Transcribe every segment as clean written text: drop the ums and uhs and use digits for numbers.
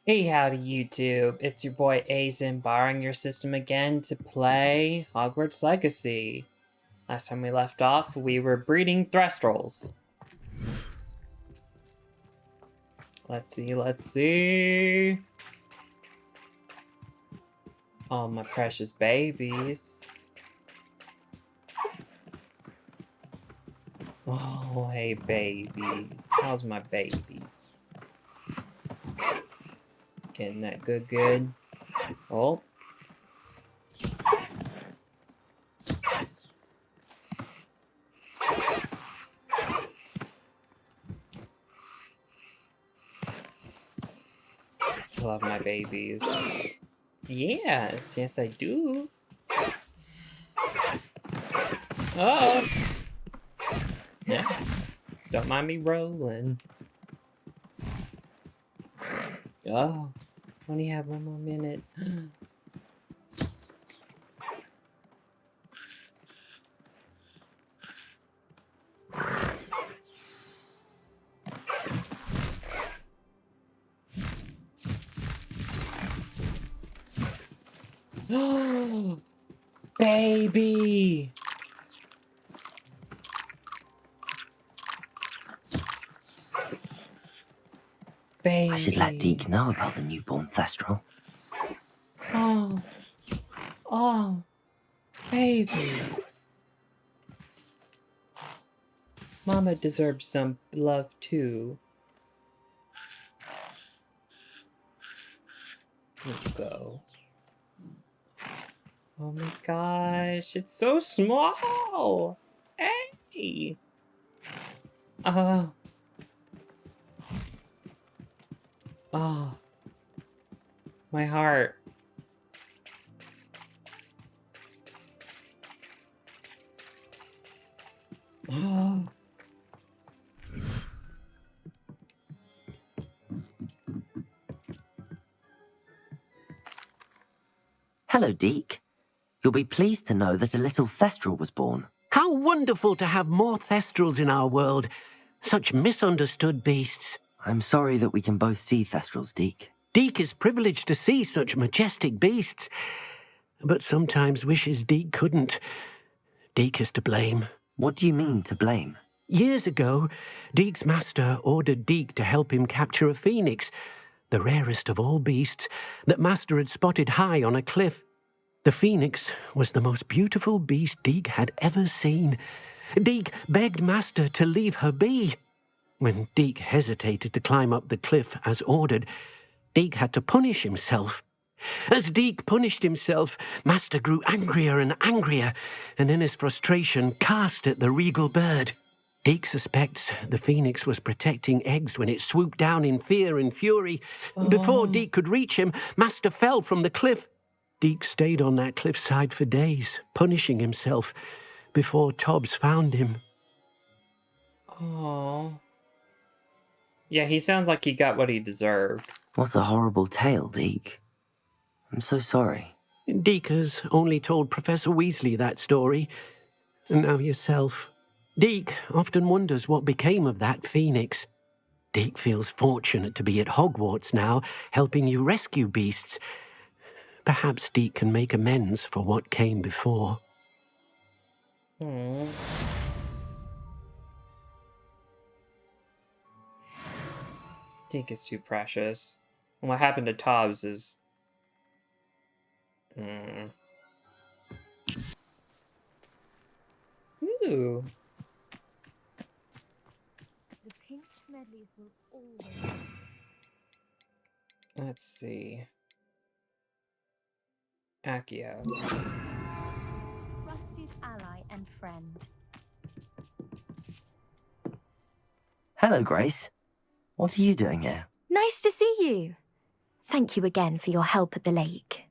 Hey, howdy YouTube. It's your boy Aizen borrowing your system again to play Hogwarts Legacy. Last time we left off, we were breeding Thestrals. Let's see. Oh, my precious babies. Oh, hey babies. How's my babies? Getting that good. Oh. I love my babies. Yes, I do. Oh. Yeah. Don't mind me rolling. Oh. Only have one more minute. Baby! Baby! I should let Deke know about the newborn Thestral. Oh, baby. Mama deserves some love too. Here we go. Oh my gosh, it's so small! Hey! Oh. Oh. My heart. Oh. Hello, Deke. You'll be pleased to know that a little Thestral was born. How wonderful to have more Thestrals in our world. Such misunderstood beasts. I'm sorry that we can both see Thestrals, Deke. Deke is privileged to see such majestic beasts, but sometimes wishes Deke couldn't. Deke is to blame. What do you mean, to blame? Years ago, Deke's master ordered Deke to help him capture a phoenix, the rarest of all beasts, that master had spotted high on a cliff. The phoenix was the most beautiful beast Deke had ever seen. Deke begged master to leave her be. When Deke hesitated to climb up the cliff as ordered, Deke had to punish himself. As Deke punished himself, master grew angrier and angrier, and in his frustration cast at the regal bird. Deke suspects the phoenix was protecting eggs when it swooped down in fear and fury. Before Deke could reach him, master fell from the cliff. Deke stayed on that cliffside for days, punishing himself, before Tobbs found him. Oh. Yeah, he sounds like he got what he deserved. What a horrible tale, Deke. I'm so sorry. Deke has only told Professor Weasley that story, and now yourself. Deke often wonders what became of that phoenix. Deke feels fortunate to be at Hogwarts now, helping you rescue beasts. Perhaps Deke can make amends for what came before. Aww. Deke is too precious. And what happened to Tobbs is... Ooh. The pink medleys will always... Let's see. Accio. Trusted ally and friend. Hello, Grace. What are you doing here? Nice to see you. Thank you again for your help at the lake.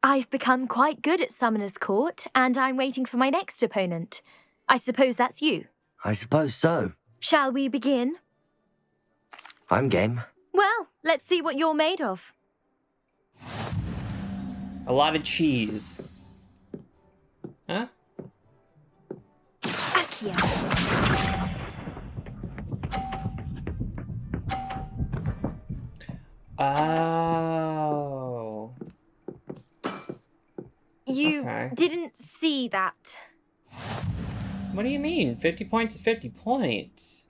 I've become quite good at Summoner's Court, and I'm waiting for my next opponent. I suppose that's you. I suppose so. Shall we begin? I'm game. Well, let's see what you're made of. A lot of cheese. Huh? Accio. Oh. You Okay. didn't see that. What do you mean? 50 points is 50 points.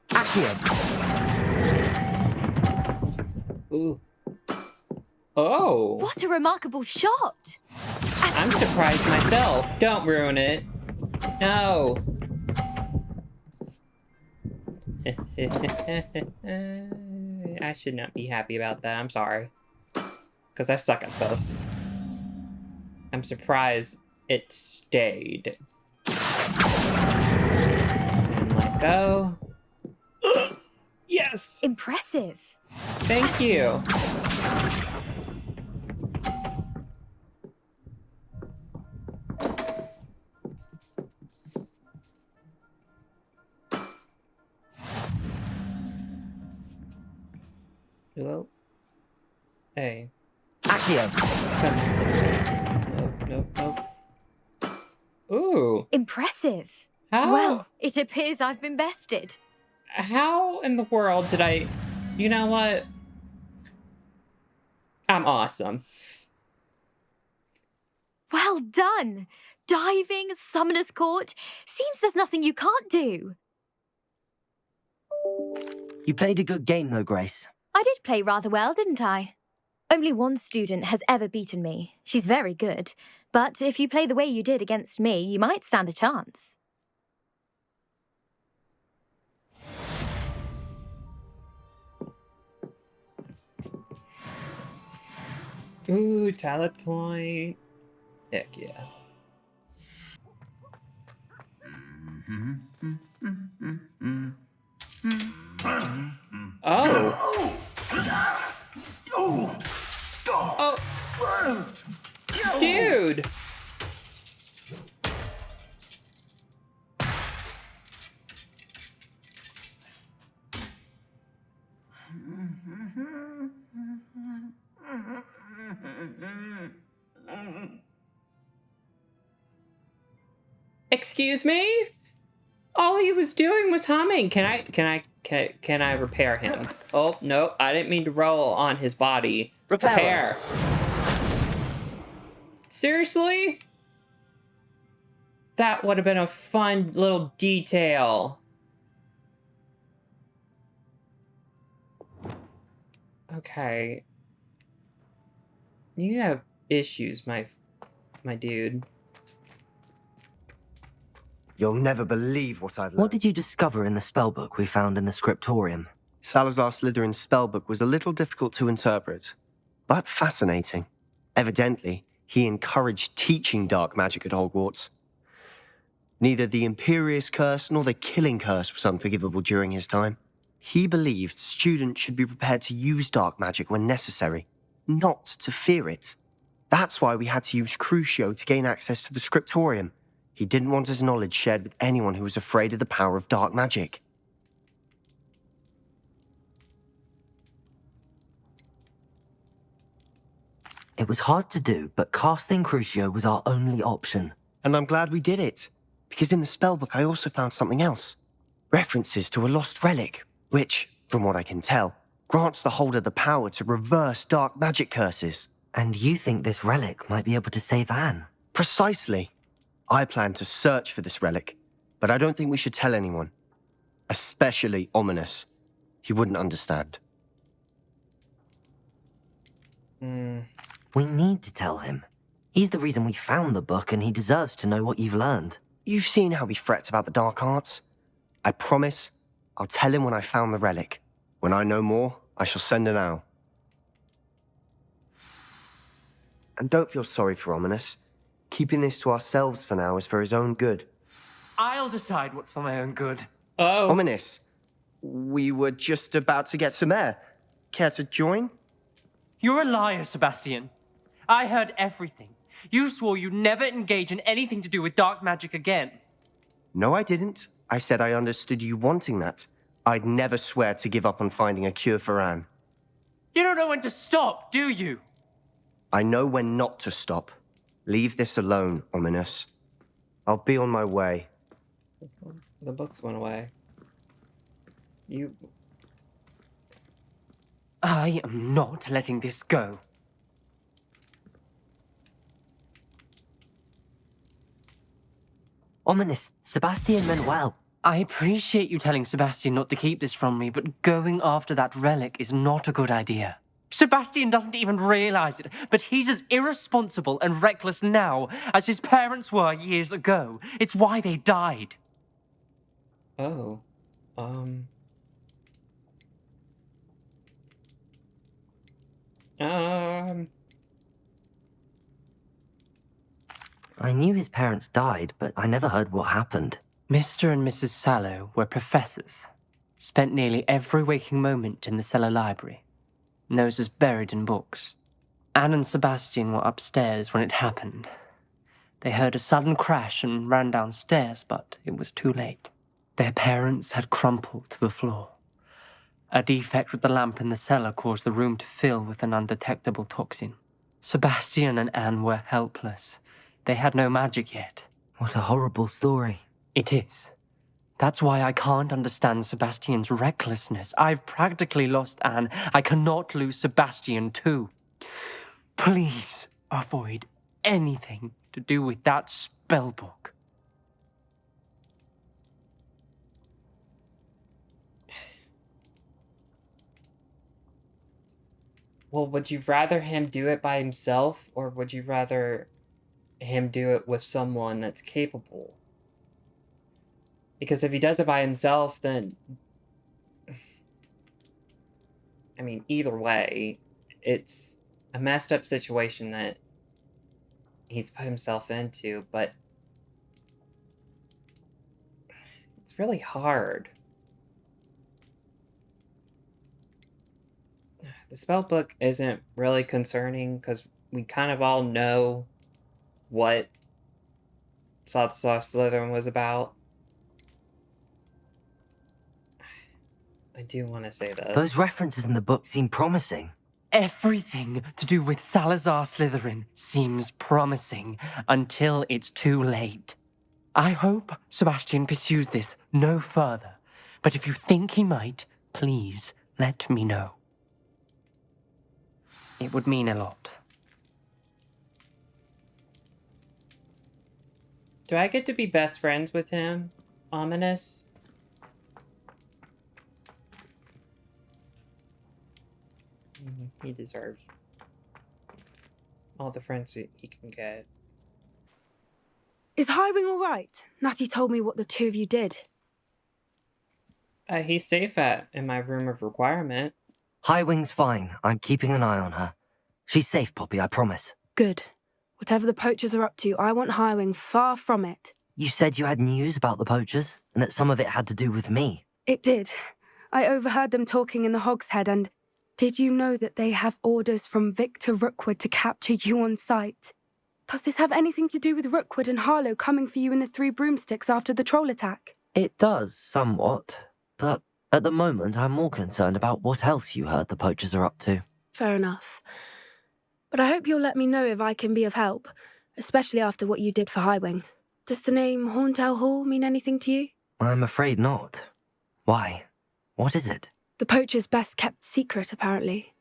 Accio. Ooh. Oh. What a remarkable shot! I'm surprised myself. Don't ruin it. No. I should not be happy about that. I'm sorry. Because I suck at this. I'm surprised it stayed. And let go. Yes! Impressive. Thank you. Hello? Hey. Accio. Nope. Ooh. Impressive. How? Well, it appears I've been bested. How in the world did I... You know what? I'm awesome. Well done. Diving, Summoner's Court. Seems there's nothing you can't do. You played a good game, though, Grace. I did play rather well, didn't I? Only one student has ever beaten me. She's very good. But if you play the way you did against me, you might stand a chance. Ooh, talent point. Heck yeah. Oh. Oh. Dude. Excuse me? All he was doing was humming. Can I repair him? Oh, no, I didn't mean to roll on his body. Repair. Seriously? That would have been a fun little detail. Okay. You have issues, my dude. You'll never believe what I've learned. What did you discover in the spellbook we found in the scriptorium? Salazar Slytherin's spellbook was a little difficult to interpret, but fascinating. Evidently, he encouraged teaching dark magic at Hogwarts. Neither the Imperious Curse nor the Killing Curse was unforgivable during his time. He believed students should be prepared to use dark magic when necessary, not to fear it. That's why we had to use Crucio to gain access to the scriptorium. He didn't want his knowledge shared with anyone who was afraid of the power of dark magic. It was hard to do, but casting Crucio was our only option. And I'm glad we did it, because in the spellbook I also found something else. References to a lost relic, which, from what I can tell, grants the holder the power to reverse dark magic curses. And you think this relic might be able to save Anne? Precisely. I plan to search for this relic, but I don't think we should tell anyone. Especially Ominous. He wouldn't understand. We need to tell him. He's the reason we found the book, and he deserves to know what you've learned. You've seen how he frets about the dark arts. I promise I'll tell him when I found the relic. When I know more, I shall send an owl. And don't feel sorry for Ominous. Keeping this to ourselves for now is for his own good. I'll decide what's for my own good. Oh. Ominous, we were just about to get some air. Care to join? You're a liar, Sebastian. I heard everything. You swore you'd never engage in anything to do with dark magic again. No, I didn't. I said I understood you wanting that. I'd never swear to give up on finding a cure for Anne. You don't know when to stop, do you? I know when not to stop. Leave this alone, Ominous. I'll be on my way. The books went away. You... I am not letting this go. Ominous, Sebastian meant well. I appreciate you telling Sebastian not to keep this from me, but going after that relic is not a good idea. Sebastian doesn't even realize it, but he's as irresponsible and reckless now as his parents were years ago. It's why they died. Oh. I knew his parents died, but I never heard what happened. Mr. and Mrs. Sallow were professors. Spent nearly every waking moment in the cellar library. Noses buried in books. Anne and Sebastian were upstairs when it happened. They heard a sudden crash and ran downstairs, but it was too late. Their parents had crumpled to the floor. A defect with the lamp in the cellar caused the room to fill with an undetectable toxin. Sebastian and Anne were helpless. They had no magic yet. What a horrible story. It is. That's why I can't understand Sebastian's recklessness. I've practically lost Anne. I cannot lose Sebastian too. Please avoid anything to do with that spellbook. Well, would you rather him do it by himself, or would you rather him do it with someone that's capable? Because if he does it by himself, then... I mean, either way, it's a messed up situation that he's put himself into, but... it's really hard. The spellbook isn't really concerning, because we kind of all know what Salazar Slytherin was about. I do want to say this. Those references in the book seem promising. Everything to do with Salazar Slytherin seems promising until it's too late. I hope Sebastian pursues this no further, but if you think he might, please let me know. It would mean a lot. Do I get to be best friends with him? Ominous? He deserves all the friends he can get. Is Highwing all right? Natty told me what the two of you did. He's safe in my room of requirement. Highwing's fine. I'm keeping an eye on her. She's safe, Poppy, I promise. Good. Whatever the poachers are up to, I want Highwing far from it. You said you had news about the poachers, and that some of it had to do with me. It did. I overheard them talking in the Hogshead, and did you know that they have orders from Victor Rookwood to capture you on sight? Does this have anything to do with Rookwood and Harlow coming for you in the Three Broomsticks after the troll attack? It does, somewhat. But at the moment, I'm more concerned about what else you heard the poachers are up to. Fair enough. But I hope you'll let me know if I can be of help, especially after what you did for Highwing. Does the name Horntail Hall mean anything to you? I'm afraid not. Why? What is it? The poacher's best kept secret, apparently.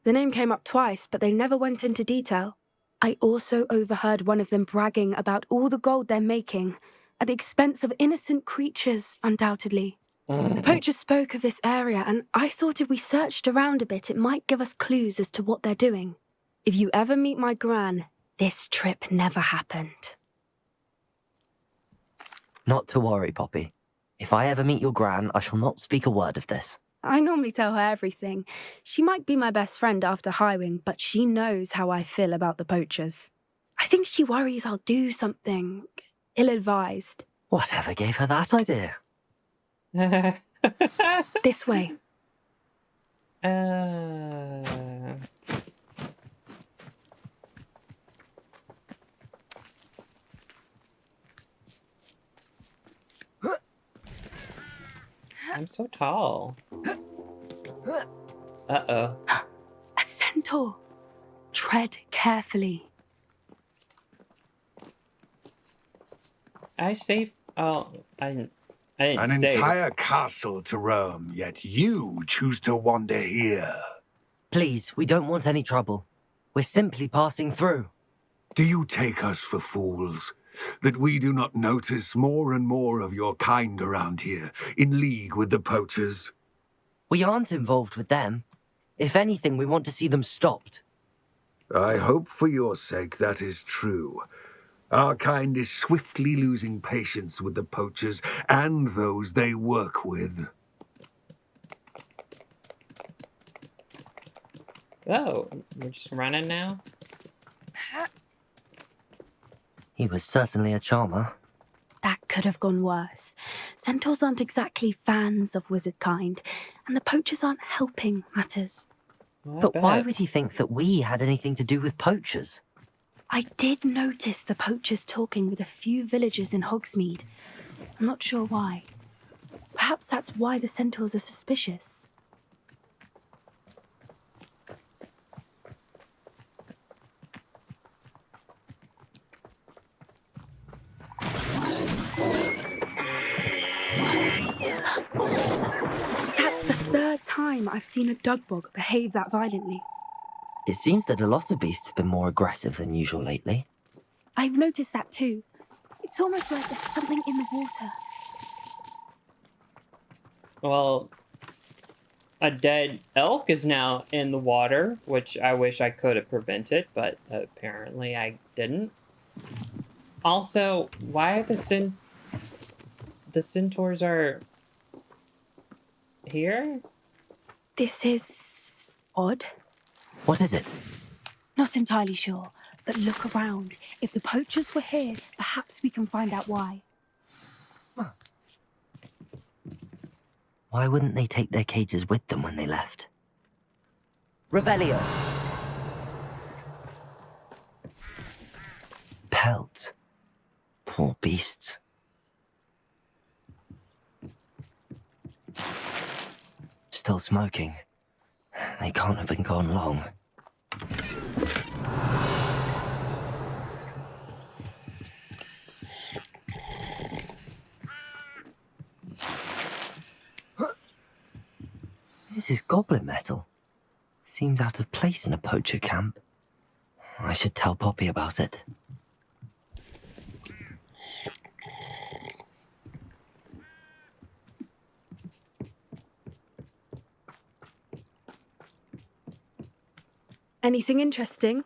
The name came up twice, but they never went into detail. I also overheard one of them bragging about all the gold they're making, at the expense of innocent creatures, undoubtedly. The poacher spoke of this area, and I thought if we searched around a bit, it might give us clues as to what they're doing. If you ever meet my gran, this trip never happened. Not to worry, Poppy. If I ever meet your gran, I shall not speak a word of this. I normally tell her everything. She might be my best friend after Highwing, but she knows how I feel about the poachers. I think she worries I'll do something ill-advised. Whatever gave her that idea? This way. I'm so tall. Uh-oh. A centaur. Tread carefully. I saved... Oh, I didn't... I didn't An say. entire castle to roam, yet you choose to wander here. Please, we don't want any trouble. We're simply passing through. Do you take us for fools? That we do not notice more and more of your kind around here, in league with the poachers? We aren't involved with them. If anything, we want to see them stopped. I hope for your sake that is true. Our kind is swiftly losing patience with the poachers and those they work with. Oh, we're just running now? He was certainly a charmer. That could have gone worse. Centaurs aren't exactly fans of wizard kind, and the poachers aren't helping matters. Well, I But why bet. would he think that we had anything to do with poachers? I did notice the poachers talking with a few villagers in Hogsmeade. I'm not sure why. Perhaps that's why the centaurs are suspicious. That's the third time I've seen a dugbog behave that violently. It seems that a lot of beasts have been more aggressive than usual lately. I've noticed that too. It's almost like there's something in the water. Well, a dead elk is now in the water, which I wish I could have prevented, but apparently I didn't. Also, why the centaurs are here? This is odd. What is it? Not entirely sure, but look around. If the poachers were here, perhaps we can find out why. Why wouldn't they take their cages with them when they left? Revelio! Pelt. Poor beasts. Still smoking. They can't have been gone long. This is goblin metal. Seems out of place in a poacher camp. I should tell Poppy about it. Anything interesting?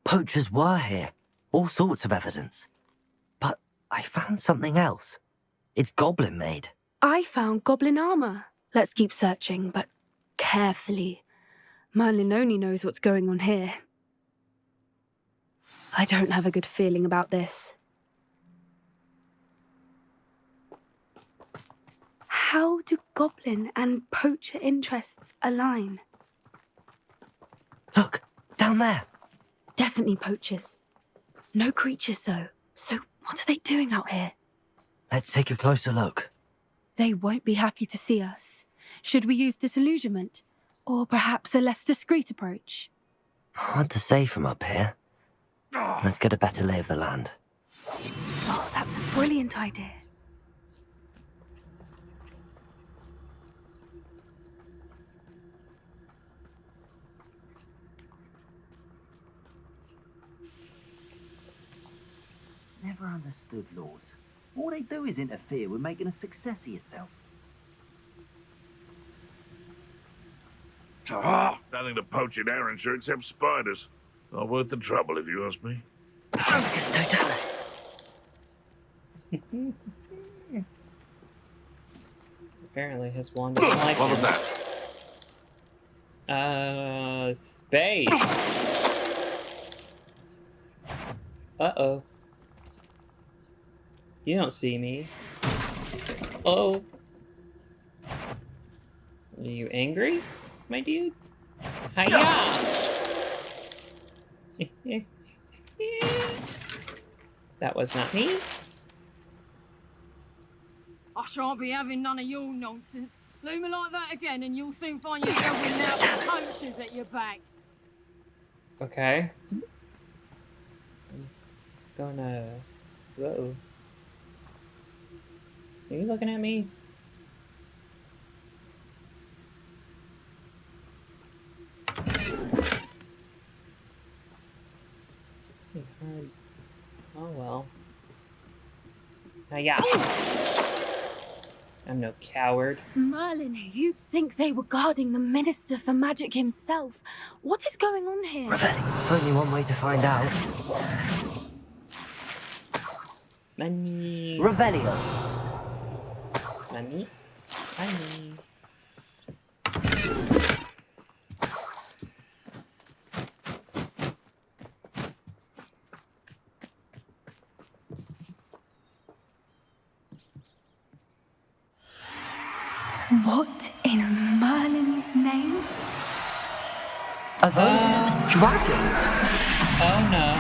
Poachers were here. All sorts of evidence. But I found something else. It's goblin made. I found goblin armor. Let's keep searching, but carefully. Merlin only knows what's going on here. I don't have a good feeling about this. How do goblin and poacher interests align? Look, down there. Definitely poachers. No creatures, though. So what are they doing out here? Let's take a closer look. They won't be happy to see us. Should we use disillusionment? Or perhaps a less discreet approach? Hard to say from up here. Let's get a better lay of the land. Oh, that's a brilliant idea. Never understood lords. All they do is interfere with making a success of yourself. Nothing to poach in Arrynshire except spiders. Not worth the trouble, if you ask me. Focus totalis. Apparently his wand doesn't like What was him. that? Space. Uh-oh. You don't see me. Oh. Are you angry, my dude? Hiya! That was not me. I shan't be having none of your nonsense. Leave me like that again and you'll soon find yourself with now poachers at your back. Okay. I'm gonna... Whoa. Are you looking at me? Oh well. Yeah. I'm no coward. Merlin, you'd think they were guarding the Minister for Magic himself. What is going on here? Ravelli, only one way to find out. Money. Revelio. Money. Money. What in Merlin's name? Are those dragons? Oh no.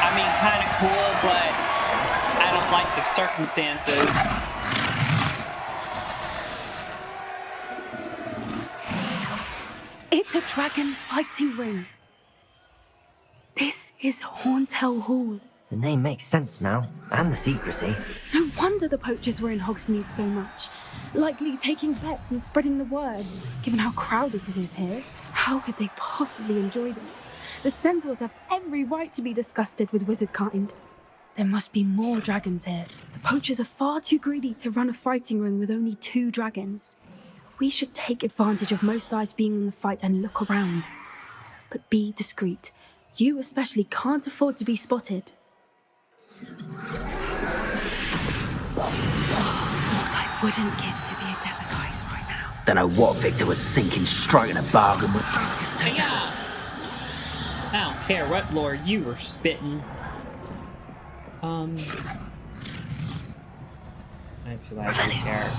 I mean, kind of cool, but I don't like the circumstances. It's a dragon fighting ring. This is Hauntel Hall. The name makes sense now, and the secrecy. No wonder the poachers were in Hogsmeade so much. Likely taking bets and spreading the word, given how crowded it is here. How could they possibly enjoy this? The centaurs have every right to be disgusted with wizard kind. There must be more dragons here. The poachers are far too greedy to run a fighting ring with only 2 dragons. We should take advantage of most eyes being in the fight and look around. But be discreet. You especially can't afford to be spotted. What I wouldn't give to be a Delegais right now. Don't know what Victor was sinking straight in a bargain with previous Yeah. I don't care what lore you were spitting. Actually, I don't care.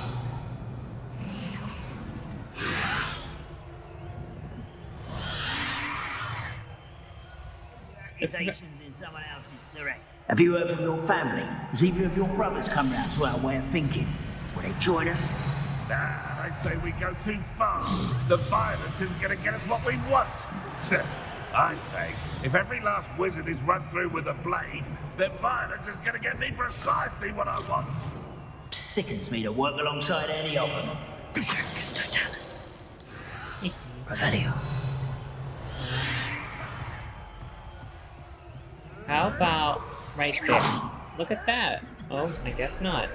Reputations in someone else's direct. Have you heard from your family? Has either of your brothers come round to our way of thinking? Will they join us? Nah, they say we go too far. The violence isn't going to get us what we want. I say, if every last wizard is run through with a blade, then violence is going to get me precisely what I want. Sickens me to work alongside any of them. Just don't tell us. Revelio. How about right there? Look at that. Oh, I guess not.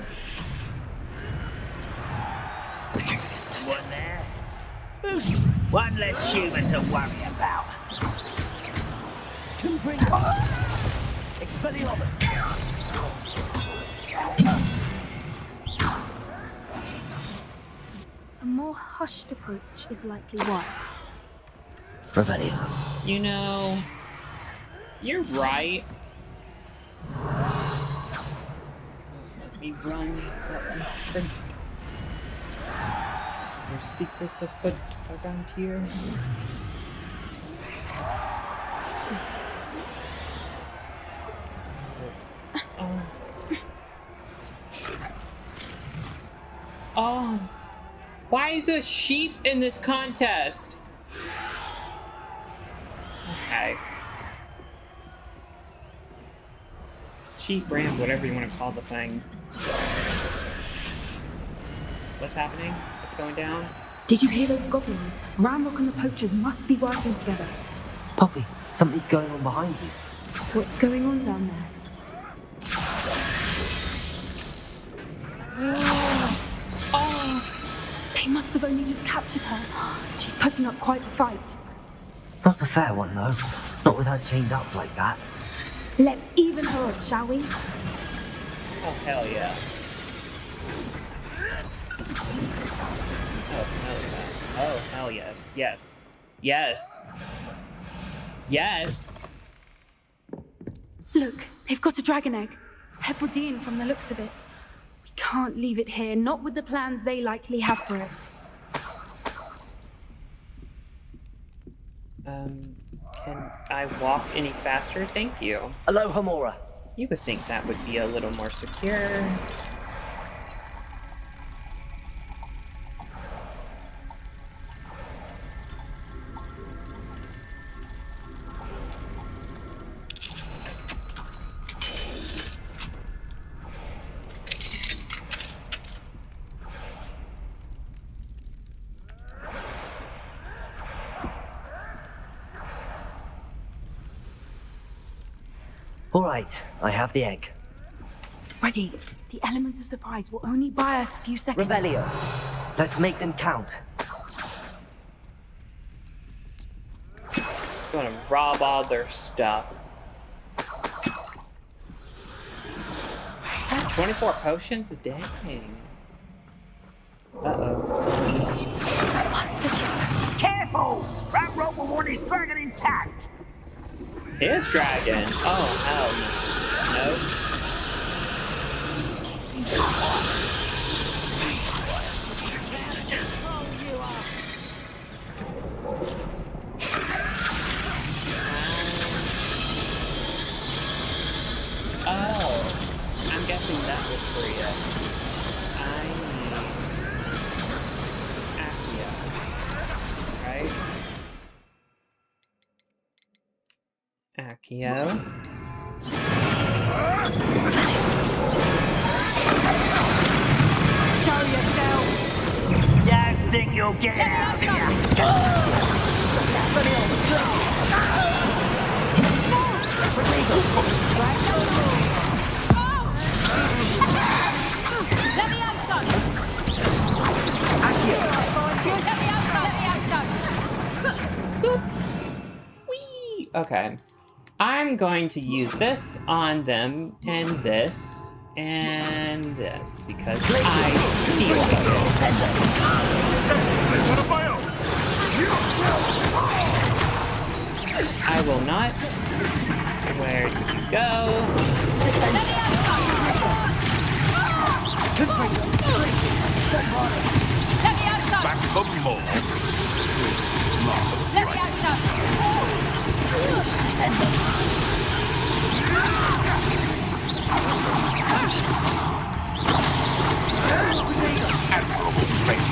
One there. One less human to worry about. Expelliarmus. A more hushed approach is likely wise. Revelio. You know, you're right. Let me run, let me sprint. Is there secrets afoot around here? Oh. Oh. Why is there sheep in this contest? Okay. Sheep, ram, whatever you want to call the thing. What's happening? What's going down? Did you hear those goblins? Ramrock and the poachers must be working together. Poppy, something's going on behind you. What's going on down there? Oh! They must have only just captured her. She's putting up quite the fight. Not a fair one, though. Not with her chained up like that. Let's even her up, shall we? Oh, hell yeah. Oh, hell yeah. Oh, hell yes. Yes. Yes. Yes. Look, they've got a dragon egg. Hebridean from the looks of it. We can't leave it here, not with the plans they likely have for it. Can I walk any faster? Thank you. Aloha, Mora. You would think that would be a little more secure. All right, I have the egg. Ready. The element of surprise will only buy us a few seconds. Revelio. Let's make them count. Gonna rob all their stuff. 24 potions? Dang. Uh-oh. Careful! That rope will want his dragon intact. His dragon? Oh, hell no. Oh, I'm guessing that will free us. I need Accio, right? Accio. Show yourself! Don't think you'll get out of here! Let me out, son! Whee! Okay. I'm going to use this on them, and this, and this, because I feel like it. I will not. Where did you go? Back up more. Admirable strength.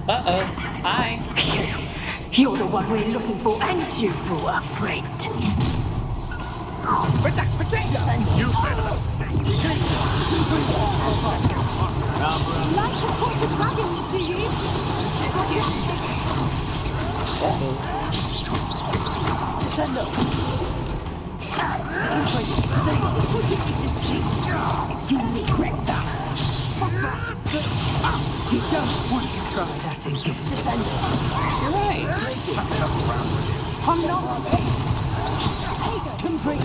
Uh-oh. Hi. You're the one we're looking for, and you brought a friend. You said Like to talk to dragons, do you? Listen up. You regret that. You don't want to try that again. You're right. I'm not. Come free.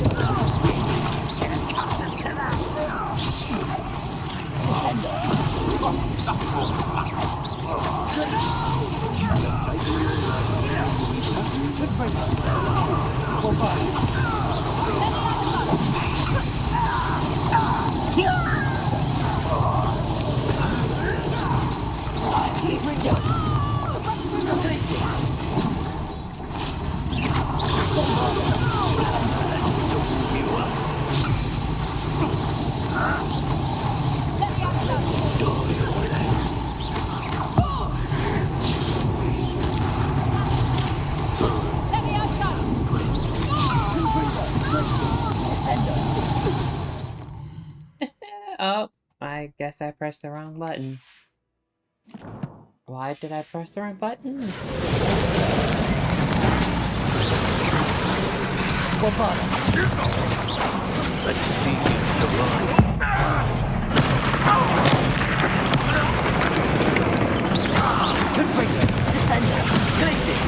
Oh, I guess I pressed the wrong button. Why did I press the wrong button? Let's see you survive. Configure. Descender. Places.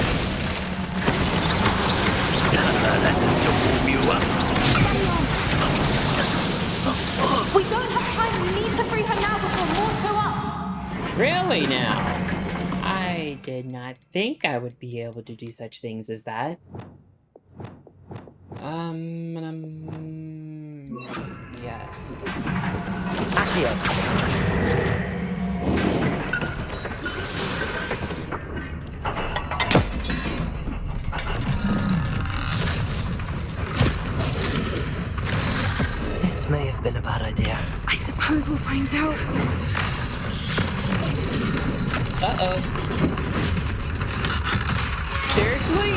We don't have time. We need to free her now before more show up. Really now? I did not think I would be able to do such things as that. Yes. Accio. This may have been a bad idea. I suppose we'll find out. Uh-oh. Seriously?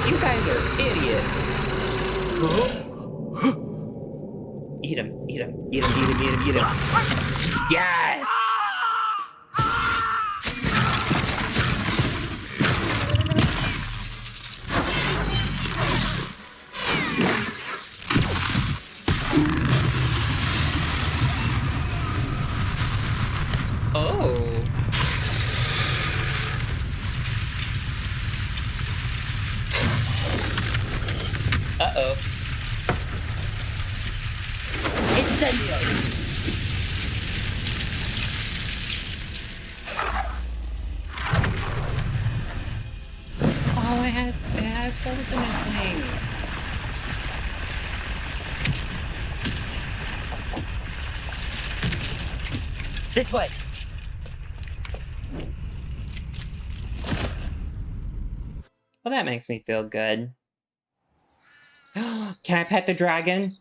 You guys are idiots. Eat him, eat him, eat him, eat him, eat him, eat him. Yes! Oh. Uh-oh. Incendio! Oh, it has frozen its wings. This way. Well, that makes me feel good. Can I pet the dragon?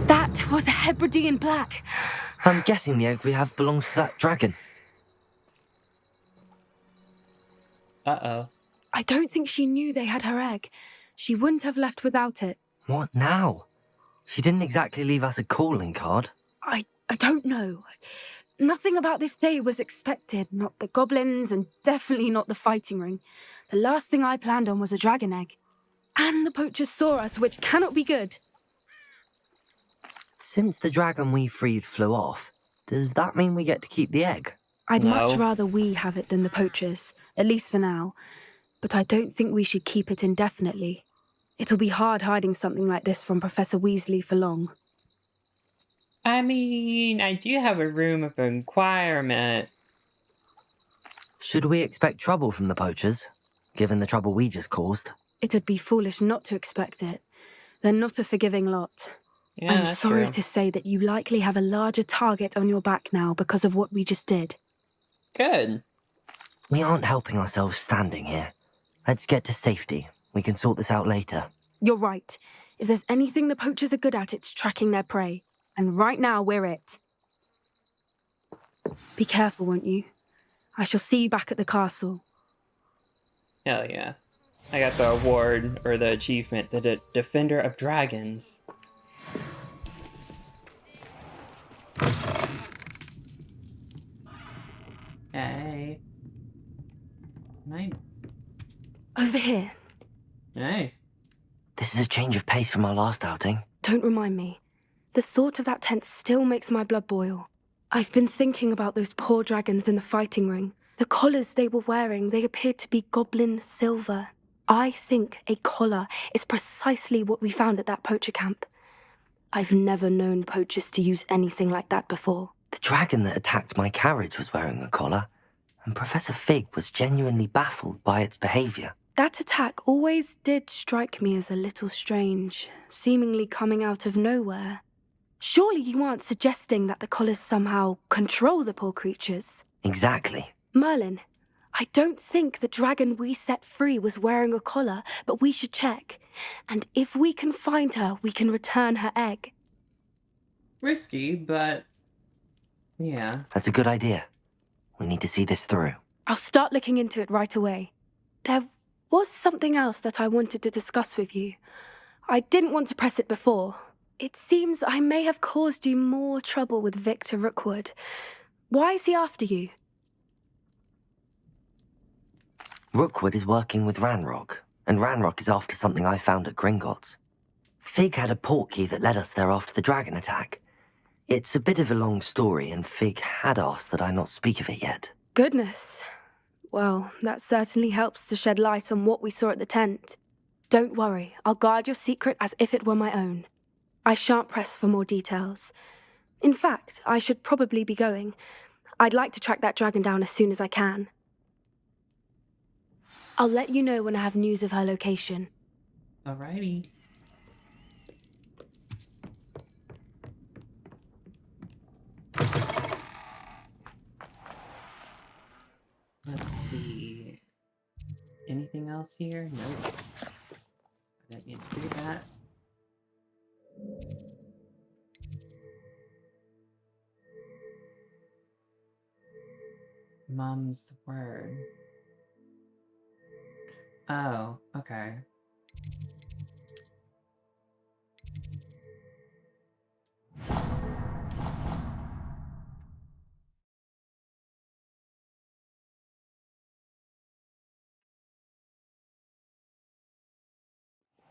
That was a Hebridean black. I'm guessing the egg we have belongs to that dragon. Uh-oh. I don't think she knew they had her egg. She wouldn't have left without it. What now? She didn't exactly leave us a calling card. I don't know. Nothing about this day was expected. Not the goblins, and definitely not the fighting ring. The last thing I planned on was a dragon egg. And the poachers saw us, which cannot be good. Since the dragon we freed flew off, does that mean we get to keep the egg? I'd much No. rather we have it than the poachers, at least for now. But I don't think we should keep it indefinitely. It'll be hard hiding something like this from Professor Weasley for long. I mean, I do have a room of requirement. Should we expect trouble from the poachers, given the trouble we just caused? It would be foolish not to expect it. They're not a forgiving lot. Yeah, I'm that's sorry true. to say that you likely have a larger target on your back now because of what we just did. Good. We aren't helping ourselves standing here. Let's get to safety. We can sort this out later. You're right. If there's anything the poachers are good at, it's tracking their prey. And right now, we're it. Be careful, won't you? I shall see you back at the castle. Hell yeah. I got the award, or the achievement, the Defender of Dragons. Hey. Over here. Hey. This is a change of pace from our last outing. Don't remind me. The thought of that tent still makes my blood boil. I've been thinking about those poor dragons in the fighting ring. The collars they were wearing, they appeared to be goblin silver. I think a collar is precisely what we found at that poacher camp. I've never known poachers to use anything like that before. The dragon that attacked my carriage was wearing a collar, and Professor Fig was genuinely baffled by its behavior. That attack always did strike me as a little strange, seemingly coming out of nowhere. Surely you aren't suggesting that the collars somehow control the poor creatures? Exactly. Merlin, I don't think the dragon we set free was wearing a collar, but we should check. And if we can find her, we can return her egg. Risky, but yeah. That's a good idea. We need to see this through. I'll start looking into it right away. There was something else that I wanted to discuss with you. I didn't want to press it before. It seems I may have caused you more trouble with Victor Rookwood. Why is he after you? Rookwood is working with Ranrock, and Ranrock is after something I found at Gringotts. Fig had a portkey that led us there after the dragon attack. It's a bit of a long story, and Fig had asked that I not speak of it yet. Goodness. Well, that certainly helps to shed light on what we saw at the tent. Don't worry, I'll guard your secret as if it were my own. I shan't press for more details. In fact, I should probably be going. I'd like to track that dragon down as soon as I can. I'll let you know when I have news of her location. Alrighty. Let's see. Anything else here? Nope. I don't need to do that. Mum's the word. Oh, okay.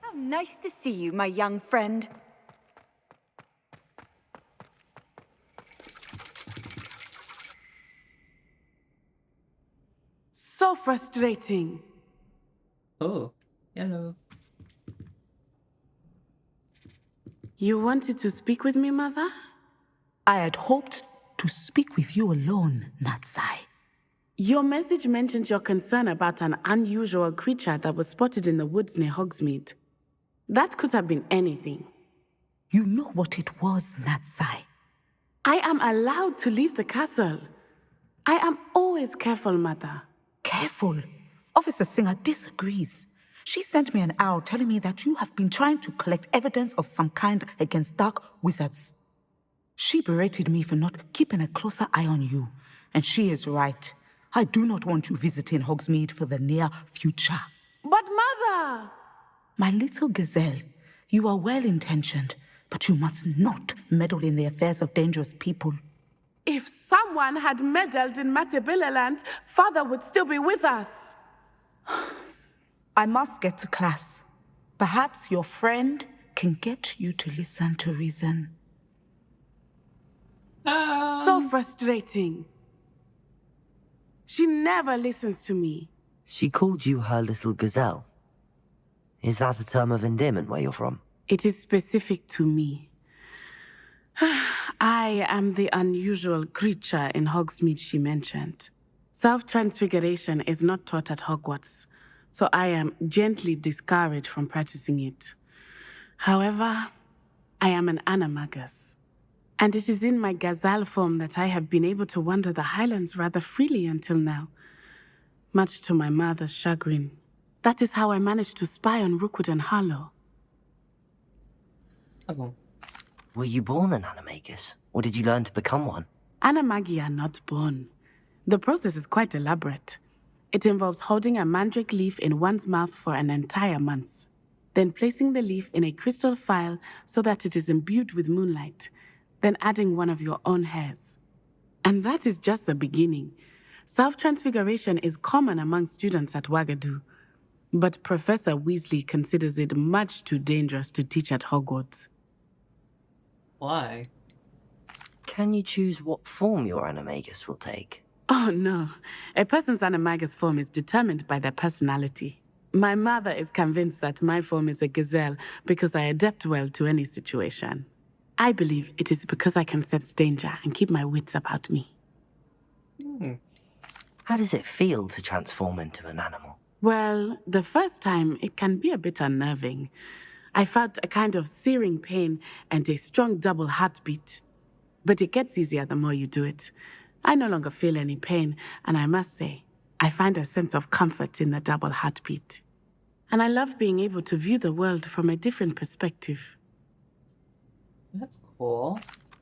How nice to see you, my young friend. So frustrating. Oh, hello. You wanted to speak with me, Mother? I had hoped to speak with you alone, Natsai. Your message mentioned your concern about an unusual creature that was spotted in the woods near Hogsmeade. That could have been anything. You know what it was, Natsai. I am allowed to leave the castle. I am always careful, Mother. Careful. Officer Singer disagrees. She sent me an owl telling me that you have been trying to collect evidence of some kind against dark wizards. She berated me for not keeping a closer eye on you, and she is right. I do not want you visiting Hogsmeade for the near future. But Mother! My little gazelle, you are well-intentioned, but you must not meddle in the affairs of dangerous people. If someone had meddled in Matabeleland, Father would still be with us. I must get to class. Perhaps your friend can get you to listen to reason. So frustrating. She never listens to me. She called you her little gazelle. Is that a term of endearment where you're from? It is specific to me. I am the unusual creature in Hogsmeade she mentioned. Self-transfiguration is not taught at Hogwarts, so I am gently discouraged from practicing it. However, I am an animagus, and it is in my gazelle form that I have been able to wander the Highlands rather freely until now, much to my mother's chagrin. That is how I managed to spy on Rookwood and Harlow. Oh. Were you born an animagus, or did you learn to become one? Animagi are not born. The process is quite elaborate. It involves holding a mandrake leaf in one's mouth for an entire month, then placing the leaf in a crystal phial so that it is imbued with moonlight, then adding one of your own hairs. And that is just the beginning. Self-transfiguration is common among students at Wagadu, but Professor Weasley considers it much too dangerous to teach at Hogwarts. Why? Can you choose what form your animagus will take? Oh no, a person's animagus form is determined by their personality. My mother is convinced that my form is a gazelle because I adapt well to any situation. I believe it is because I can sense danger and keep my wits about me. How does it feel to transform into an animal? Well, the first time it can be a bit unnerving. I felt a kind of searing pain and a strong double heartbeat. But it gets easier the more you do it. I no longer feel any pain, and I must say, I find a sense of comfort in the double heartbeat. And I love being able to view the world from a different perspective. That's cool.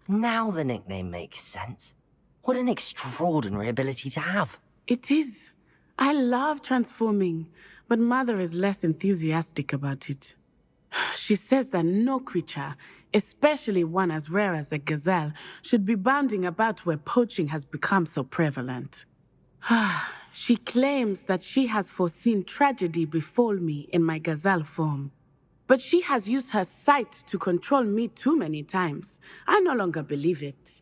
Now the nickname makes sense. What an extraordinary ability to have. It is. I love transforming, but Mother is less enthusiastic about it. She says that no creature, especially one as rare as a gazelle, should be bounding about where poaching has become so prevalent. She claims that she has foreseen tragedy befall me in my gazelle form. But she has used her sight to control me too many times. I no longer believe it.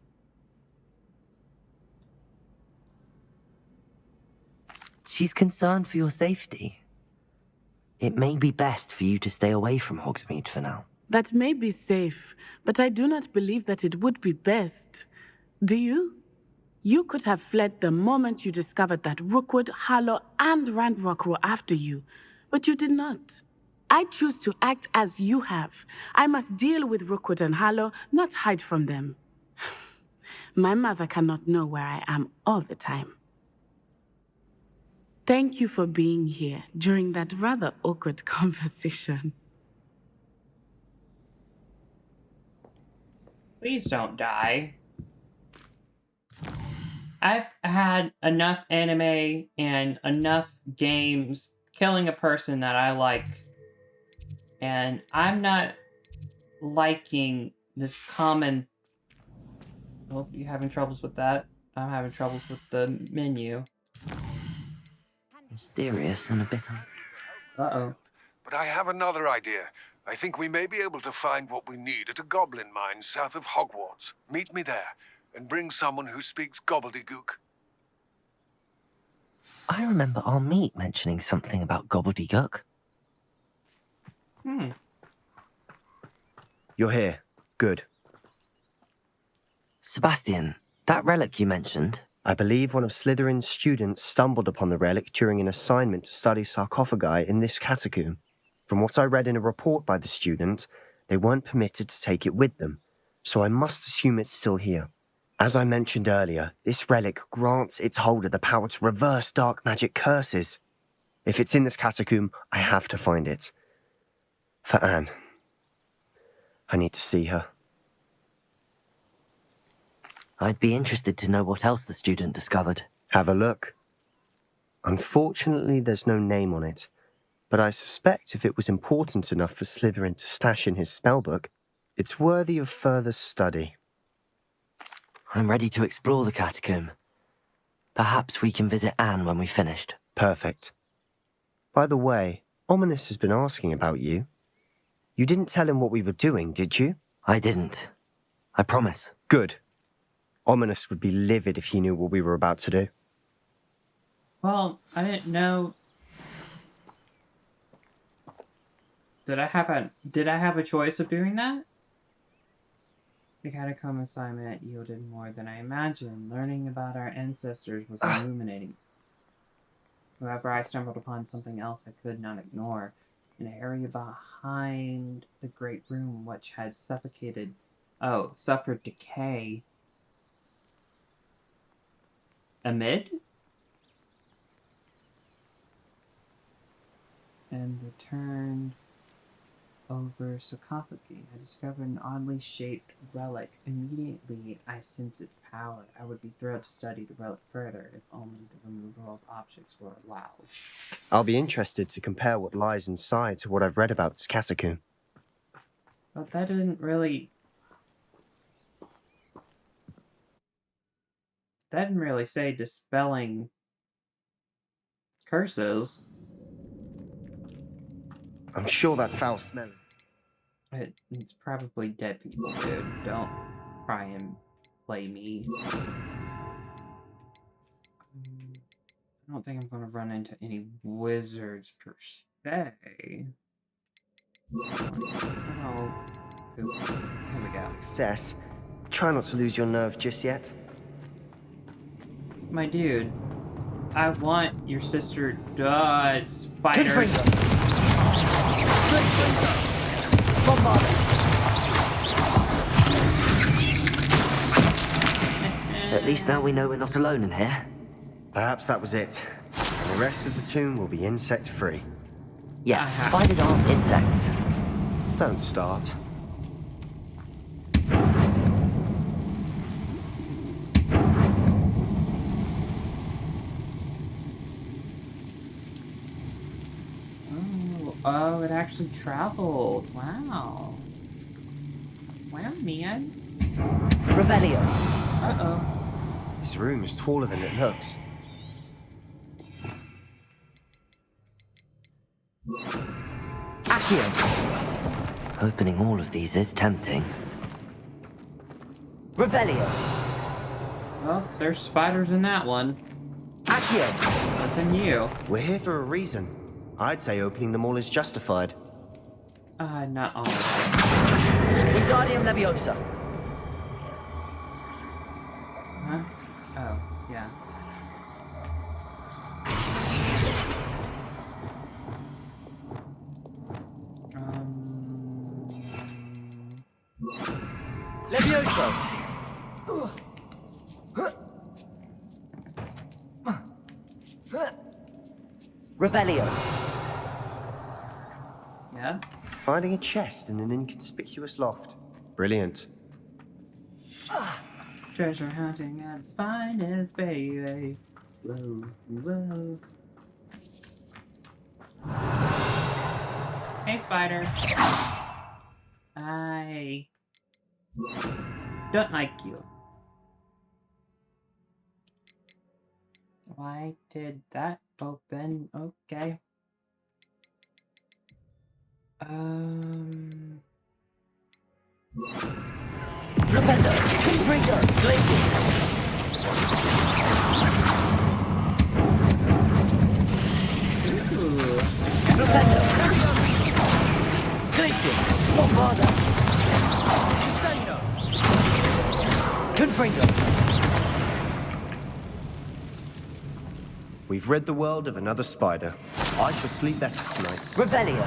She's concerned for your safety. It may be best for you to stay away from Hogsmeade for now. That may be safe, but I do not believe that it would be best. Do you? You could have fled the moment you discovered that Rookwood, Harlow, and Ranrock were after you, but you did not. I choose to act as you have. I must deal with Rookwood and Harlow, not hide from them. My mother cannot know where I am all the time. Thank you for being here during that rather awkward conversation. Please don't die. I've had enough anime and enough games killing a person that I like And I'm not liking this common... Oh, you having troubles with that? I'm having troubles with the menu. Mysterious and a bit... Uh-oh. But I have another idea. I think we may be able to find what we need at a goblin mine south of Hogwarts. Meet me there, and bring someone who speaks gobbledygook. I remember our meet mentioning something about gobbledygook. You're here. Good. Sebastian, that relic you mentioned... I believe one of Slytherin's students stumbled upon the relic during an assignment to study sarcophagi in this catacomb. From what I read in a report by the student, they weren't permitted to take it with them, so I must assume it's still here. As I mentioned earlier, this relic grants its holder the power to reverse dark magic curses. If it's in this catacomb, I have to find it. For Anne. I need to see her. I'd be interested to know what else the student discovered. Have a look. Unfortunately, there's no name on it, but I suspect if it was important enough for Slytherin to stash in his spellbook, it's worthy of further study. I'm ready to explore the catacomb. Perhaps we can visit Anne when we've finished. Perfect. By the way, Ominous has been asking about you. You didn't tell him what we were doing, did you? I didn't. I promise. Good. Ominous would be livid if he knew what we were about to do. Well, I didn't know... Did I have a choice of doing that? The catacomb assignment yielded more than I imagined. Learning about our ancestors was illuminating. However, I stumbled upon something else I could not ignore. An area behind the great room which had suffered decay. Amid? And returned over sarcophagi. I discovered an oddly shaped relic. Immediately, I sensed its power. I would be thrilled to study the relic further if only the removal of objects were allowed. I'll be interested to compare what lies inside to what I've read about this catacomb. But that didn't really... That didn't really say dispelling curses. I'm sure that foul smell... It's probably dead people, dude. Don't try and play me. I don't think I'm going to run into any wizards per se. Oh, here we go. Success. Try not to lose your nerve just yet. My dude, I want your sister... spiders. At least now we know we're not alone in here. Perhaps that was it. And the rest of the tomb will be insect-free. Yeah, spiders aren't insects. Don't start. Oh, it actually traveled. Wow. Wow, man. Revelio. Uh-oh. This room is taller than it looks. Accio. Opening all of these is tempting. Revelio. Well, there's spiders in that one. Accio. That's in you. We're here for a reason. I'd say opening them all is justified. Not all of them. Wingardium Leviosa. Huh? Oh, yeah. Leviosa. Revelio. Yeah? Finding a chest in an inconspicuous loft. Brilliant. Treasure hunting at its finest, baby. Whoa, whoa. Hey, spider. I don't like you. Why did that open? Okay. Flipendo, Confringo, Glacius. Flipendo. Glacius, Bombarda. Confringo. We've rid the world of another spider. I shall sleep better tonight. Revelio.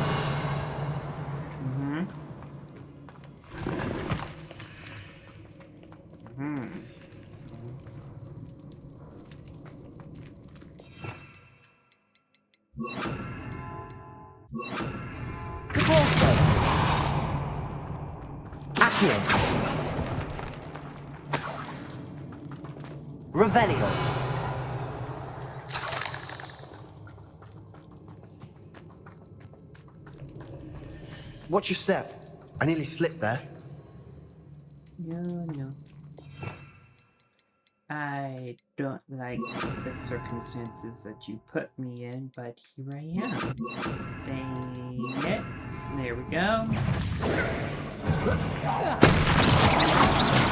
Revelio. Watch your step. I nearly slipped there. No. I don't like the circumstances that you put me in, but here I am. Dang it. There we go.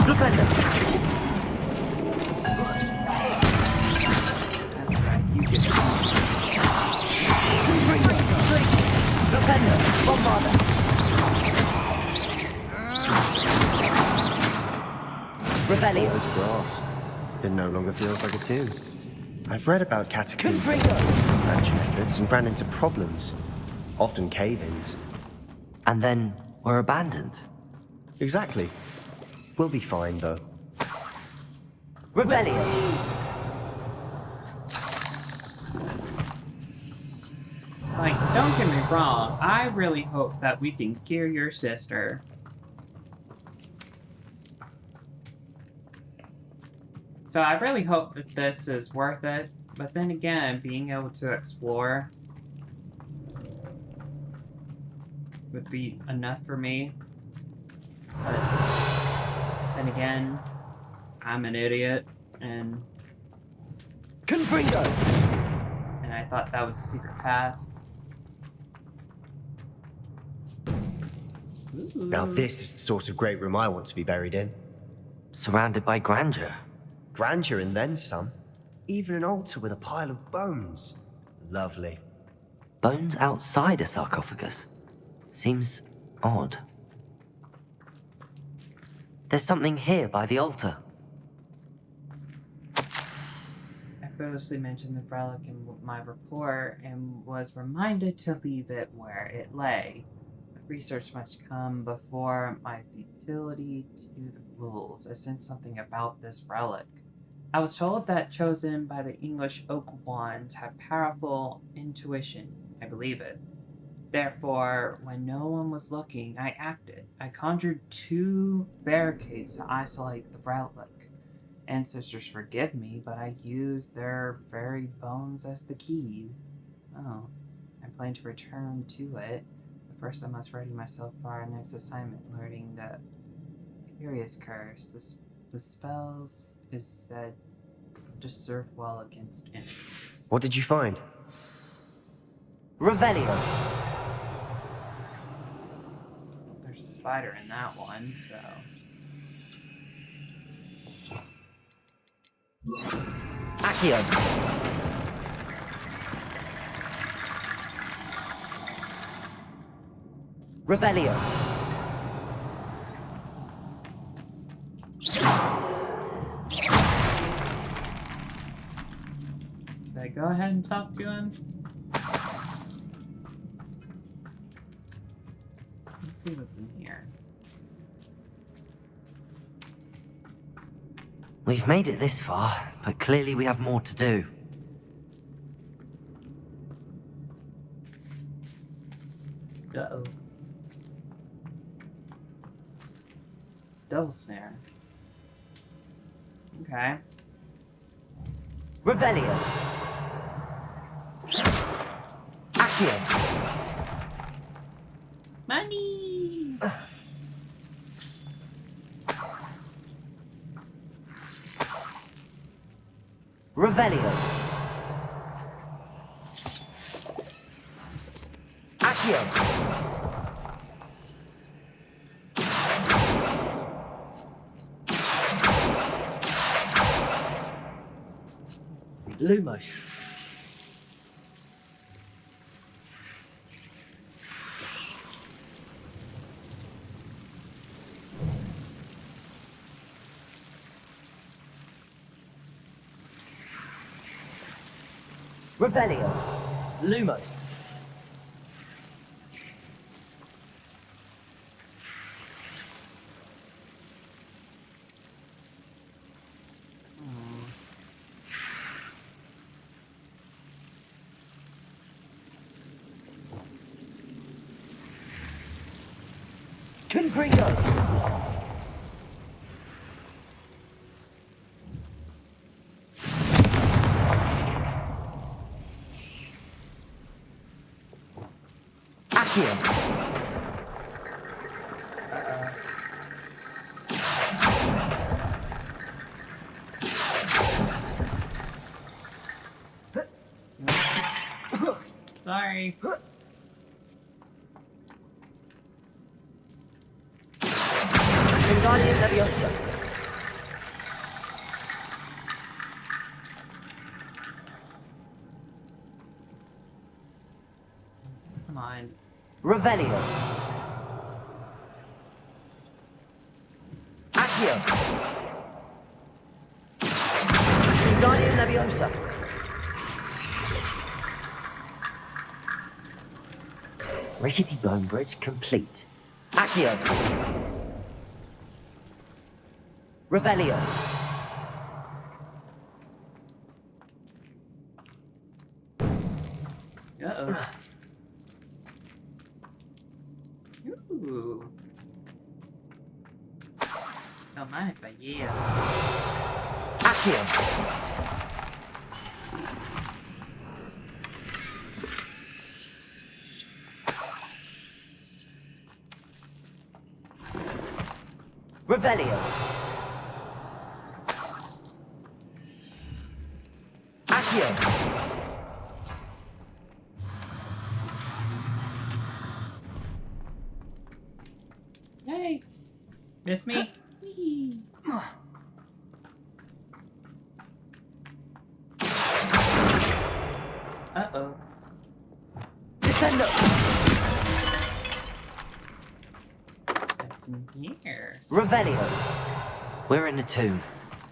Flipendo. That's right, you get it. Flipendo, Bombarda. Revelio. This grass. It no longer feels like a tomb. I've read about catacombs expansion efforts and ran into problems. Often cave-ins. And then we're abandoned. Exactly. We'll be fine, though. Revelio. Like, don't get me wrong, I really hope that we can cure your sister. So I really hope that this is worth it, but then again, being able to explore would be enough for me. But then again, I'm an idiot, and Confringo. And I thought that was a secret path. Now this is the sort of great room I want to be buried in. Surrounded by grandeur. Grandeur and then some. Even an altar with a pile of bones. Lovely. Bones outside a sarcophagus. Seems odd. There's something here by the altar. I previously mentioned the relic in my report and was reminded to leave it where it lay. Research must come before my futility to the rules. I sensed something about this relic. I was told that chosen by the English oak wands have powerful intuition. I believe it. Therefore, when no one was looking, I acted. I conjured 2 barricades to isolate the relic. Ancestors forgive me, but I used their very bones as the key. Oh, I plan to return to it. First, I must ready myself for our next assignment, learning the Furious Curse. The spells is said to serve well against enemies. What did you find? Revelio. There's a spider in that one, so... Accio. Revelio. Should I go ahead and talk to him? Let's see what's in here. We've made it this far, but clearly we have more to do. Uh-oh. Devil snare. Okay. Revelio. Accio. Money! Revelio. Accio. Lumos. Revelio. Lumos. Confringo. Accio. Sorry. Wingardium Leviosa. Come on. Revelio. Accio. Wingardium Leviosa. Rickety Bone Bridge complete. Accio. Revelio. Uh-oh. Ooh. Don't mind it, but yes. Accio. Revelio. Accio. Hey! Miss me? Uh-oh. Descendo. What's in here? Revelio. We're in a tomb.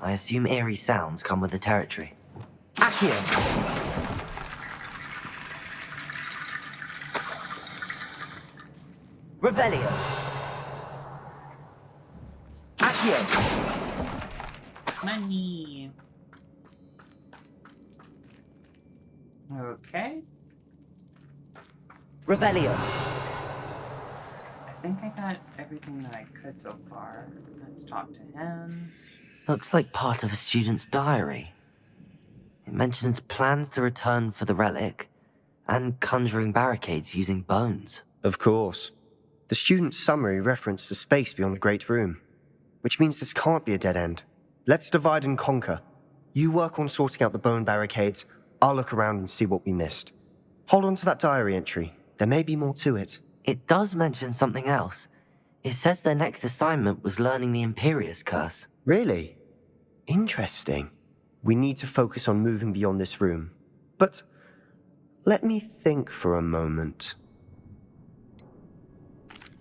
I assume eerie sounds come with the territory. Accio. Revelio. Accio. Money. Okay. Revelio. I think I got everything that I could so far. Let's talk to him. Looks like part of a student's diary. It mentions plans to return for the relic and conjuring barricades using bones. Of course. The student's summary referenced the space beyond the Great Room, which means this can't be a dead end. Let's divide and conquer. You work on sorting out the bone barricades, I'll look around and see what we missed. Hold on to that diary entry. There may be more to it. It does mention something else. It says their next assignment was learning the Imperius Curse. Really? Interesting. We need to focus on moving beyond this room. But let me think for a moment.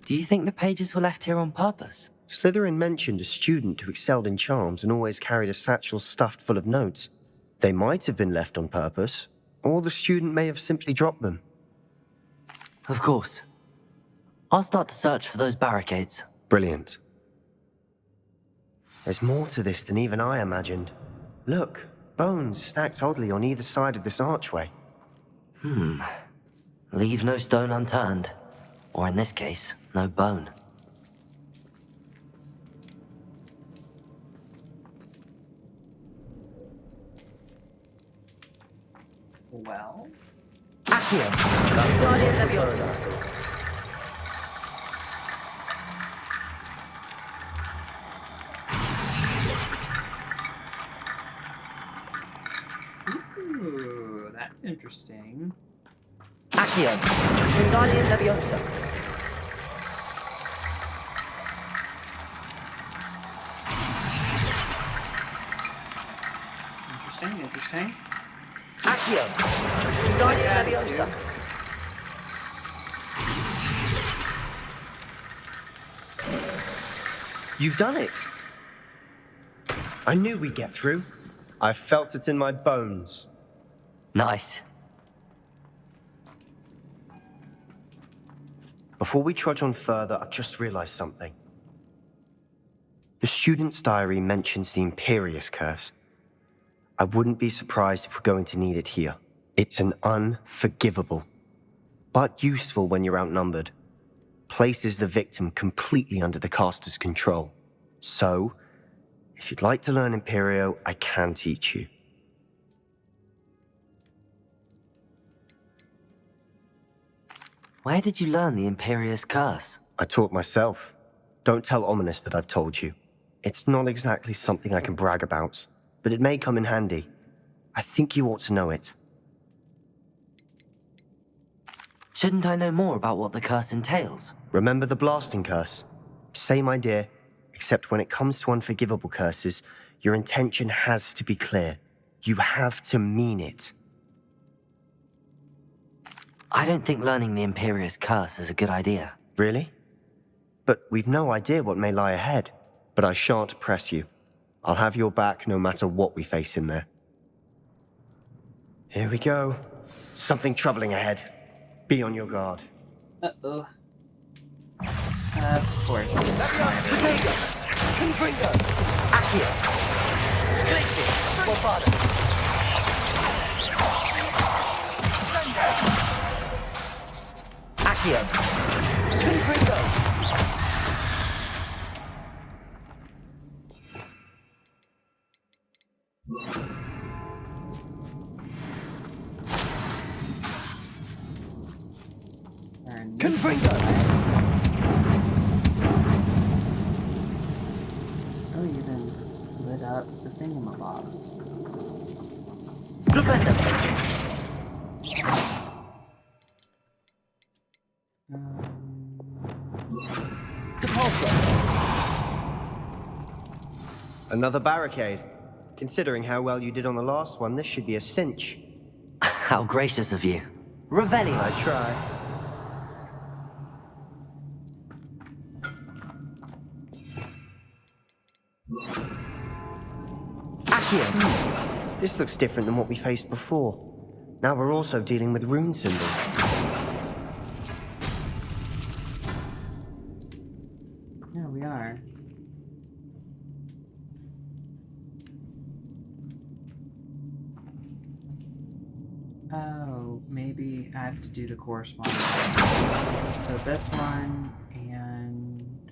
Do you think the pages were left here on purpose? Slytherin mentioned a student who excelled in charms and always carried a satchel stuffed full of notes. They might have been left on purpose, or the student may have simply dropped them. Of course. I'll start to search for those barricades. Brilliant. There's more to this than even I imagined. Look, bones stacked oddly on either side of this archway. Leave no stone unturned. Or in this case, no bone. Well... Accio. Wingardium Leviosa. interesting. Accio. Wingardium Leviosa. Interesting. Accio. Wingardium Leviosa. You've done it. I knew we'd get through. I felt it in my bones. Nice. Before we trudge on further, I've just realized something. The student's diary mentions the Imperious Curse. I wouldn't be surprised if we're going to need it here. It's an unforgivable, but useful when you're outnumbered. Places the victim completely under the caster's control. So, if you'd like to learn Imperio, I can teach you. Where did you learn the Imperious Curse? I taught myself. Don't tell Ominous that I've told you. It's not exactly something I can brag about, but it may come in handy. I think you ought to know it. Shouldn't I know more about what the curse entails? Remember the blasting curse? Same idea, except when it comes to unforgivable curses, your intention has to be clear. You have to mean it. I don't think learning the Imperious Curse is a good idea. Really? But we've no idea what may lie ahead. But I shan't press you. I'll have your back no matter what we face in there. Here we go. Something troubling ahead. Be on your guard. Uh-oh. Of course. Potato! Confringo! Accio! Glacier! Bofado! Accio! Confringo! Confringo! Oh, you even lit up the thingamabobs. Flipendo! Another barricade. Considering how well you did on the last one, this should be a cinch. How gracious of you. Revelio! I try. Accio! This looks different than what we faced before. Now we're also dealing with rune symbols. Yeah, we are. Oh, maybe I have to do the corresponding. So this one and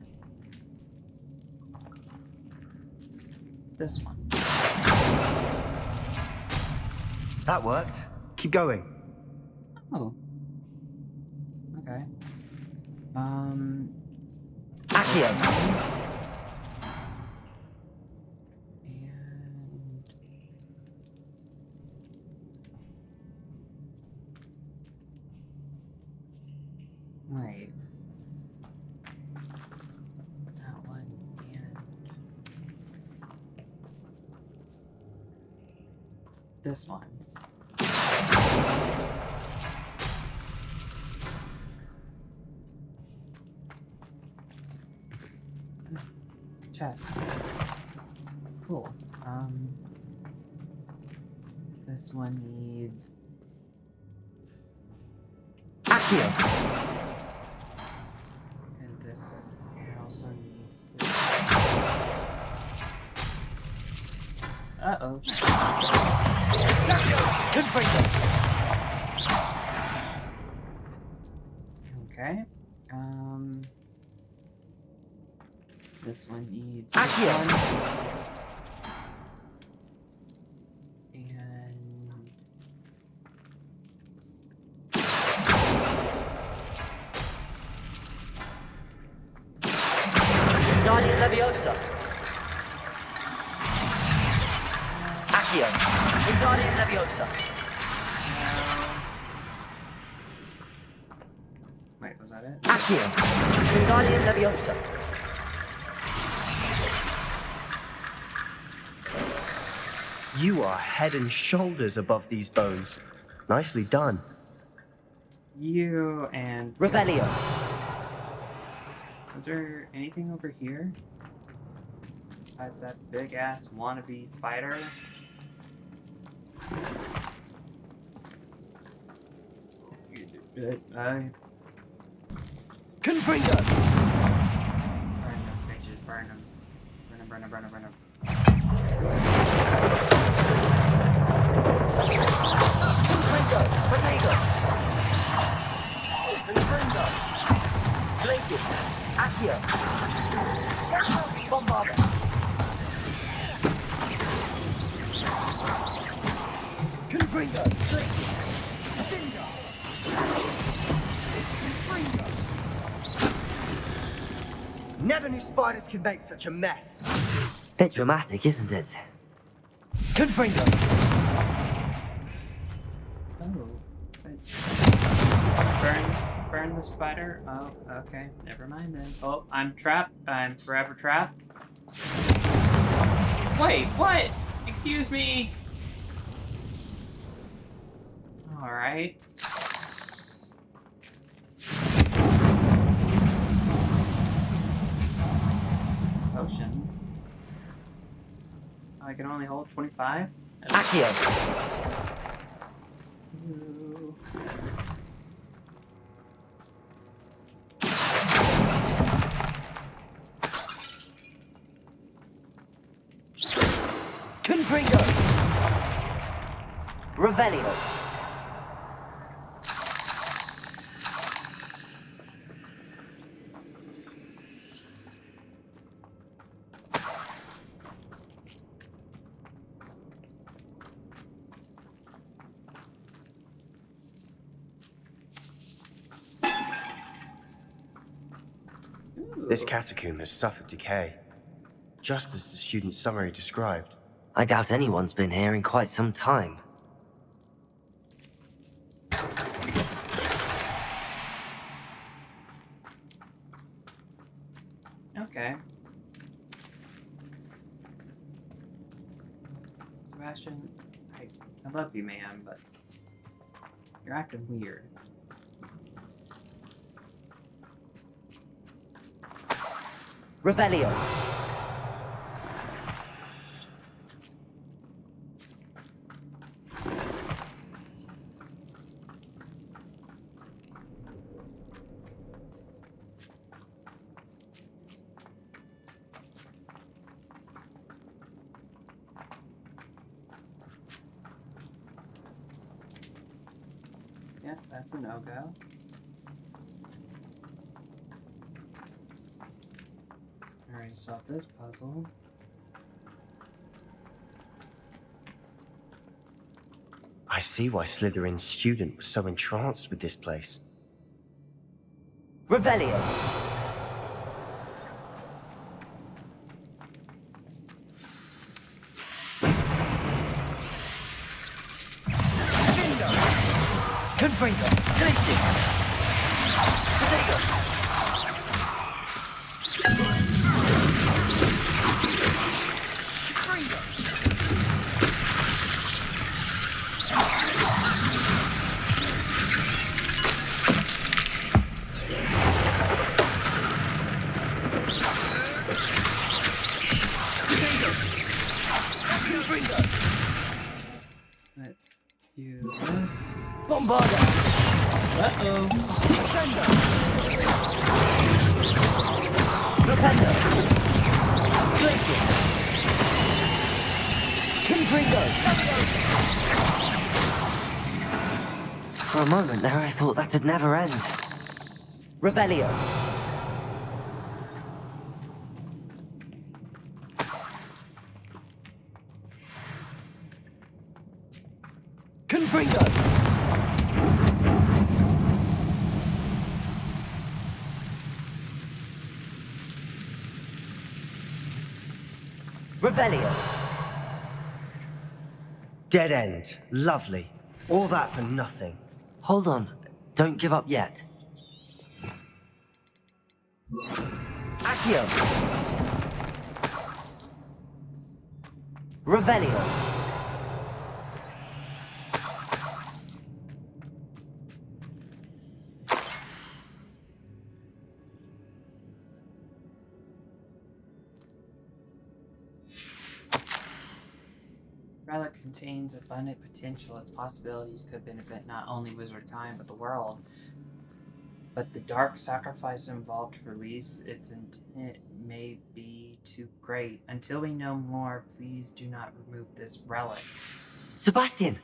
this one. That worked. Keep going. Oh. Okay. Accio! Wait. That one and this one. Chest. Cool. This one needs Accio! and this also needs this. Uh-oh. Confringo! Okay. This one needs Accio! and Wingardium Leviosa! Accio! Wingardium Leviosa! Wait, was that it? Accio! Wingardium Leviosa! You are head and shoulders above these bones. Nicely done. You and... Revelio! Was there anything over here? Besides that big-ass wannabe spider? Confringo! Burn those bitches, burn them. Burn them, burn them, burn them, burn them. Confringo! Protego! Confringo! Glacius! Accio! Bombarda! Confringo! Glacius! Confringo! Never knew spiders could make such a mess. Bit dramatic, isn't it? Confringo! Oh. Burn the spider? Oh, okay. Never mind then. Oh, I'm trapped. I'm forever trapped. Wait, what? Excuse me? Alright. Potions. I can only hold 25? Accio! Ooh. Confringo! Revelio! This catacomb has suffered decay, just as the student's summary described. I doubt anyone's been here in quite some time. Okay. Sebastian, I love you, man, but you're acting weird. Revelio! Yep, that's a no-go. Alright, solve this puzzle. I see why Slytherin's student was so entranced with this place. Revelio! Confringo! Glacius! Protego! Let's use this. Bombarda! Uh-oh. Defender! Repender! Glacius! Confringo! For a moment there I thought that'd never end. Revelio! Confringo! Revelio! Dead end. Lovely. All that for nothing. Hold on. Don't give up yet. Accio! Revelio! Relic contains abundant potential. Its possibilities could benefit not only wizardkind but the world. But the dark sacrifice involved to release its intent may be too great. Until we know more, please do not remove this relic. Sebastian!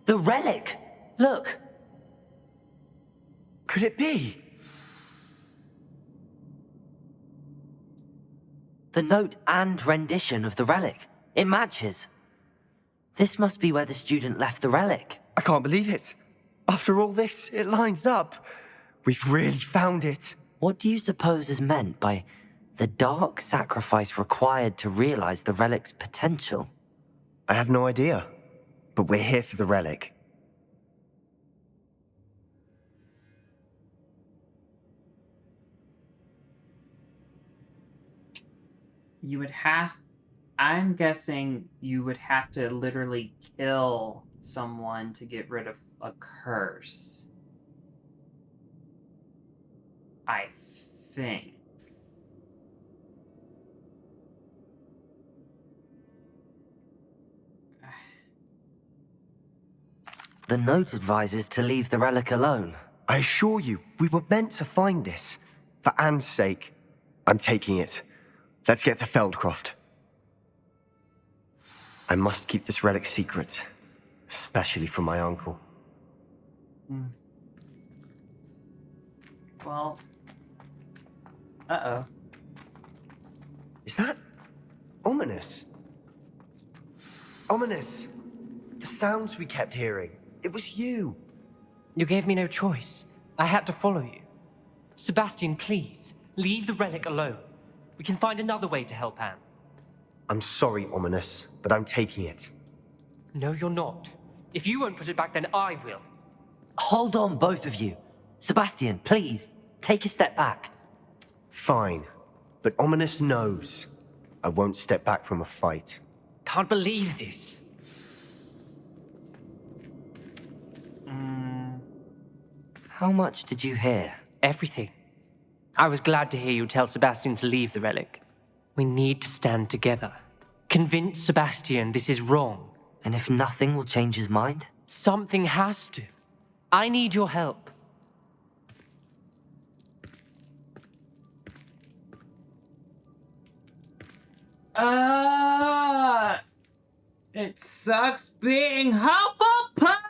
The relic! Look! Could it be? The note and rendition of the relic. It matches. This must be where the student left the relic. I can't believe it. After all this, it lines up. We've really found it. What do you suppose is meant by the dark sacrifice required to realize the relic's potential? I have no idea, but we're here for the relic. You would have... I'm guessing you would have to literally kill someone to get rid of a curse. I think. The note advises to leave the relic alone. I assure you, we were meant to find this. For Anne's sake. I'm taking it. Let's get to Feldcroft. I must keep this relic secret. Especially from my uncle. Well... Uh-oh. Is that... ominous? Ominous! The sounds we kept hearing. It was you. You gave me no choice. I had to follow you. Sebastian, please, leave the relic alone. We can find another way to help Anne. I'm sorry, Ominous, but I'm taking it. No, you're not. If you won't put it back, then I will. Hold on, both of you. Sebastian, please, take a step back. Fine, but Ominous knows. I won't step back from a fight. Can't believe this. How much did you hear? Everything. I was glad to hear you tell Sebastian to leave the relic. We need to stand together. Convince Sebastian this is wrong. And if nothing will change his mind? Something has to. I need your help. It sucks being Hufflepuff!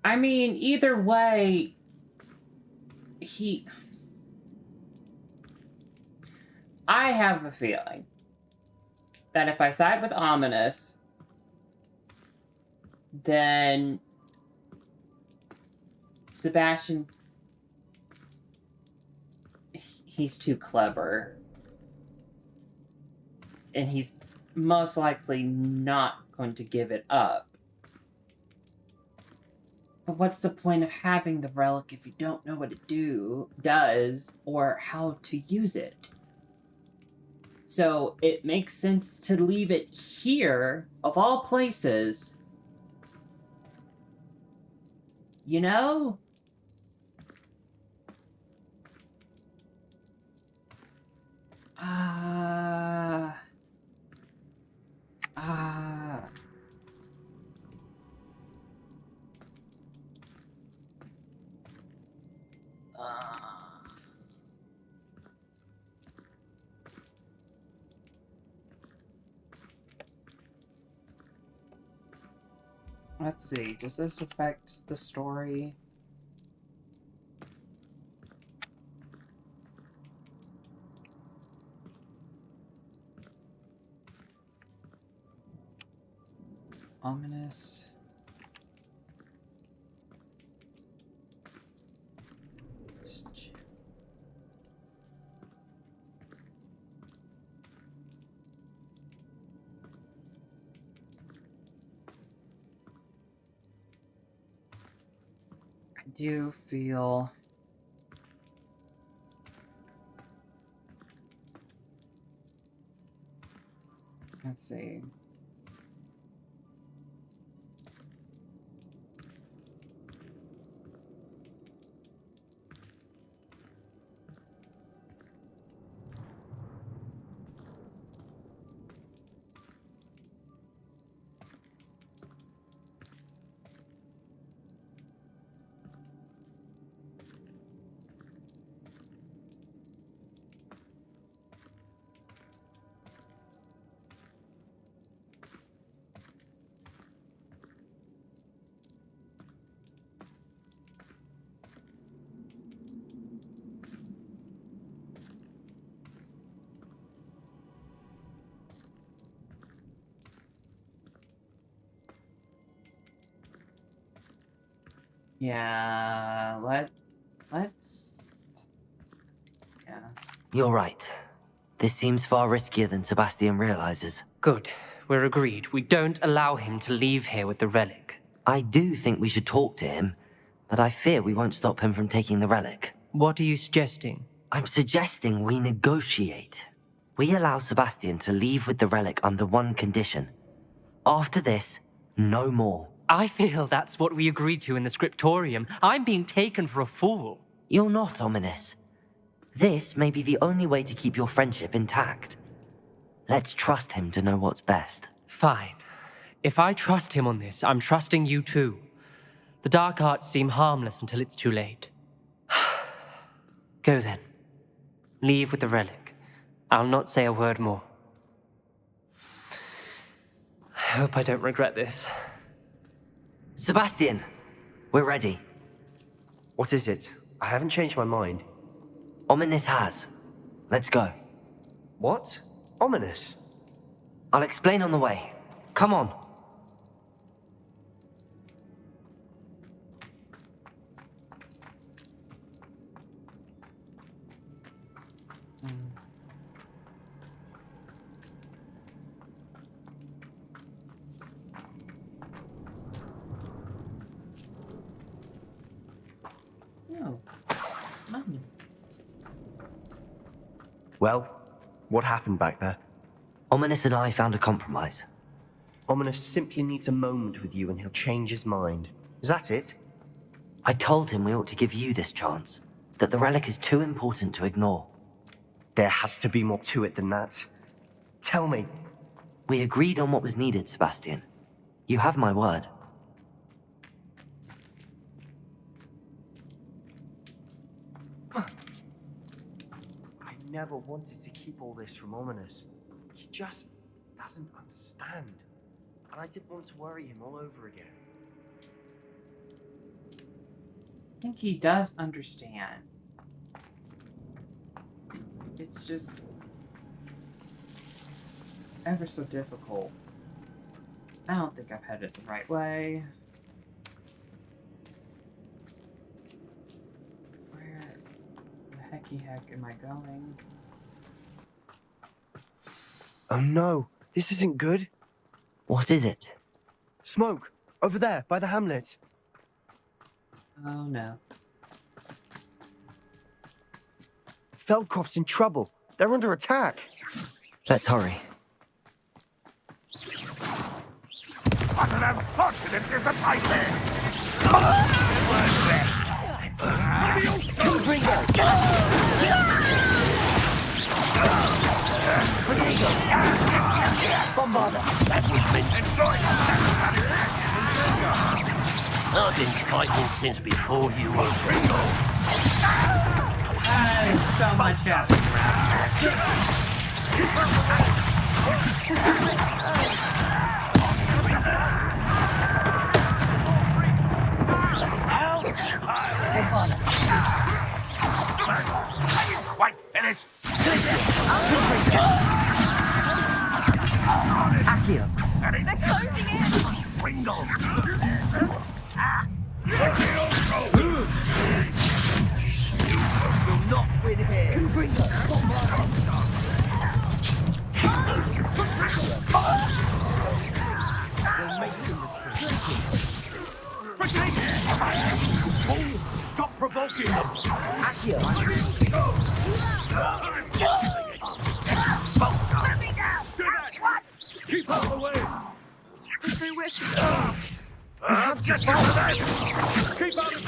I mean, either way, I have a feeling that if I side with Ominous, then Sebastian's... he's too clever. And he's most likely not going to give it up. But what's the point of having the relic if you don't know what it does or how to use it? So it makes sense to leave it here, of all places. You know? Let's see, does this affect the story? Ominous. do feel... Let's see. Yeah, let's... Yeah. You're right. This seems far riskier than Sebastian realizes. Good. We're agreed. We don't allow him to leave here with the relic. I do think we should talk to him, but I fear we won't stop him from taking the relic. What are you suggesting? I'm suggesting we negotiate. We allow Sebastian to leave with the relic under one condition. After this, no more. I feel that's what we agreed to in the scriptorium. I'm being taken for a fool. You're not, Ominous. This may be the only way to keep your friendship intact. Let's trust him to know what's best. Fine. If I trust him on this, I'm trusting you too. The dark arts seem harmless until it's too late. Go then. Leave with the relic. I'll not say a word more. I hope I don't regret this. Sebastian, we're ready. What is it? I haven't changed my mind. Ominous has. Let's go. What? Ominous? I'll explain on the way. Come on. No. Nothing. Well, what happened back there? Ominous and I found a compromise. Ominous simply needs a moment with you and he'll change his mind. Is that it? I told him we ought to give you this chance, that the relic is too important to ignore. There has to be more to it than that. Tell me. We agreed on what was needed, Sebastian. You have my word. I never wanted to keep all this from Ominous. He just doesn't understand. And I didn't want to worry him all over again. I think he does understand. It's just ever so difficult. I don't think I've had it the right way. Where the hecky heck am I going? Oh no, this isn't good. What is it? Smoke! Over there, by the hamlet. Oh no. Feldcroft's in trouble. They're under attack. Let's hurry. What an unfortunate disappointment! Bombarder! That was meant to I've been fighting since before you were Pringle. There's so much out Are you quite finished? Accio! They're closing in! Pringle! You'll not win here. Confringo! Retreat! Stop provoking them! Accio! Keep out of the way! I'll get you for this! Keep out of the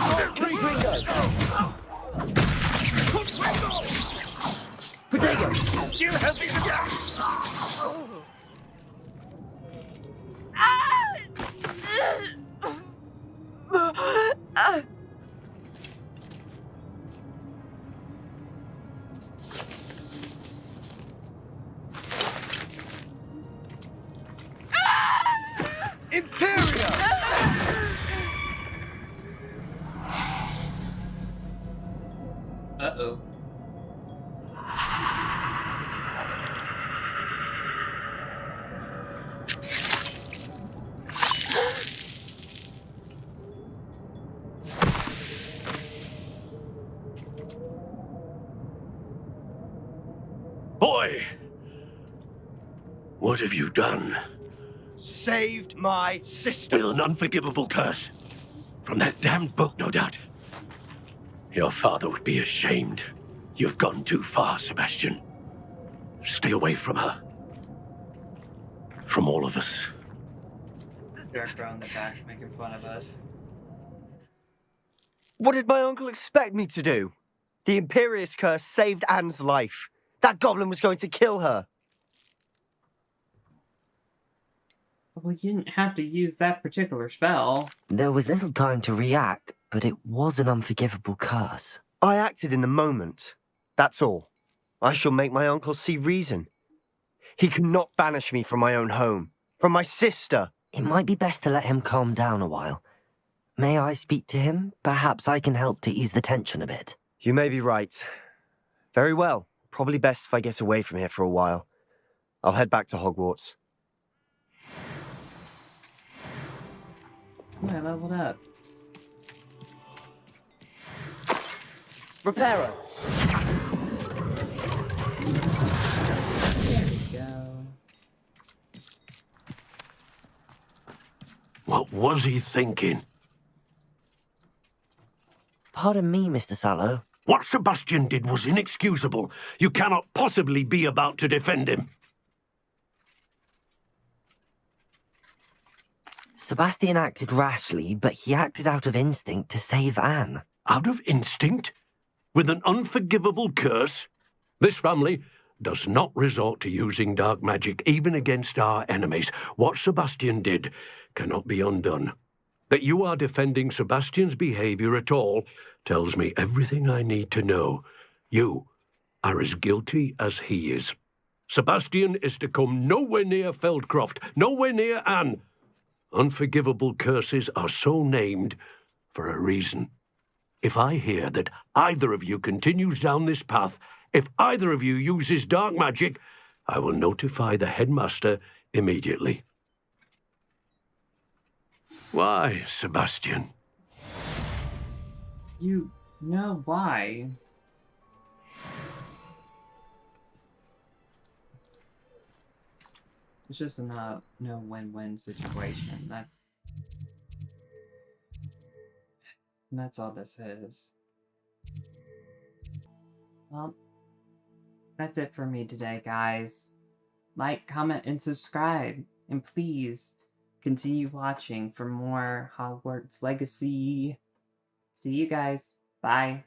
Potato! Still helping the guy! Imperial! Uh-oh. Boy! What have you done? Saved my sister. With an unforgivable curse. From that damned book, no doubt. Your father would be ashamed. You've gone too far, Sebastian. Stay away from her. From all of us. Director on the back making fun of us. What did my uncle expect me to do? The Imperious curse saved Anne's life. That goblin was going to kill her. Well, you didn't have to use that particular spell. There was little time to react, but it was an unforgivable curse. I acted in the moment. That's all. I shall make my uncle see reason. He cannot banish me from my own home, from my sister. It might be best to let him calm down a while. May I speak to him? Perhaps I can help to ease the tension a bit. You may be right. Very well. Probably best if I get away from here for a while. I'll head back to Hogwarts. Oh, I leveled up. Reparo! There we go. What was he thinking? Pardon me, Mr. Sallow. What Sebastian did was inexcusable. You cannot possibly be about to defend him. Sebastian acted rashly, but he acted out of instinct to save Anne. Out of instinct? With an unforgivable curse? This family does not resort to using dark magic even against our enemies. What Sebastian did cannot be undone. That you are defending Sebastian's behavior at all tells me everything I need to know. You are as guilty as he is. Sebastian is to come nowhere near Feldcroft, nowhere near Anne. Unforgivable curses are so named for a reason. If I hear that either of you continues down this path, if either of you uses dark magic, I will notify the headmaster immediately. Why, Sebastian? You know why. It's just a no win-win situation. That's all this is. Well, that's it for me today, guys. Like, comment, and subscribe. And please continue watching for more Hogwarts Legacy. See you guys. Bye.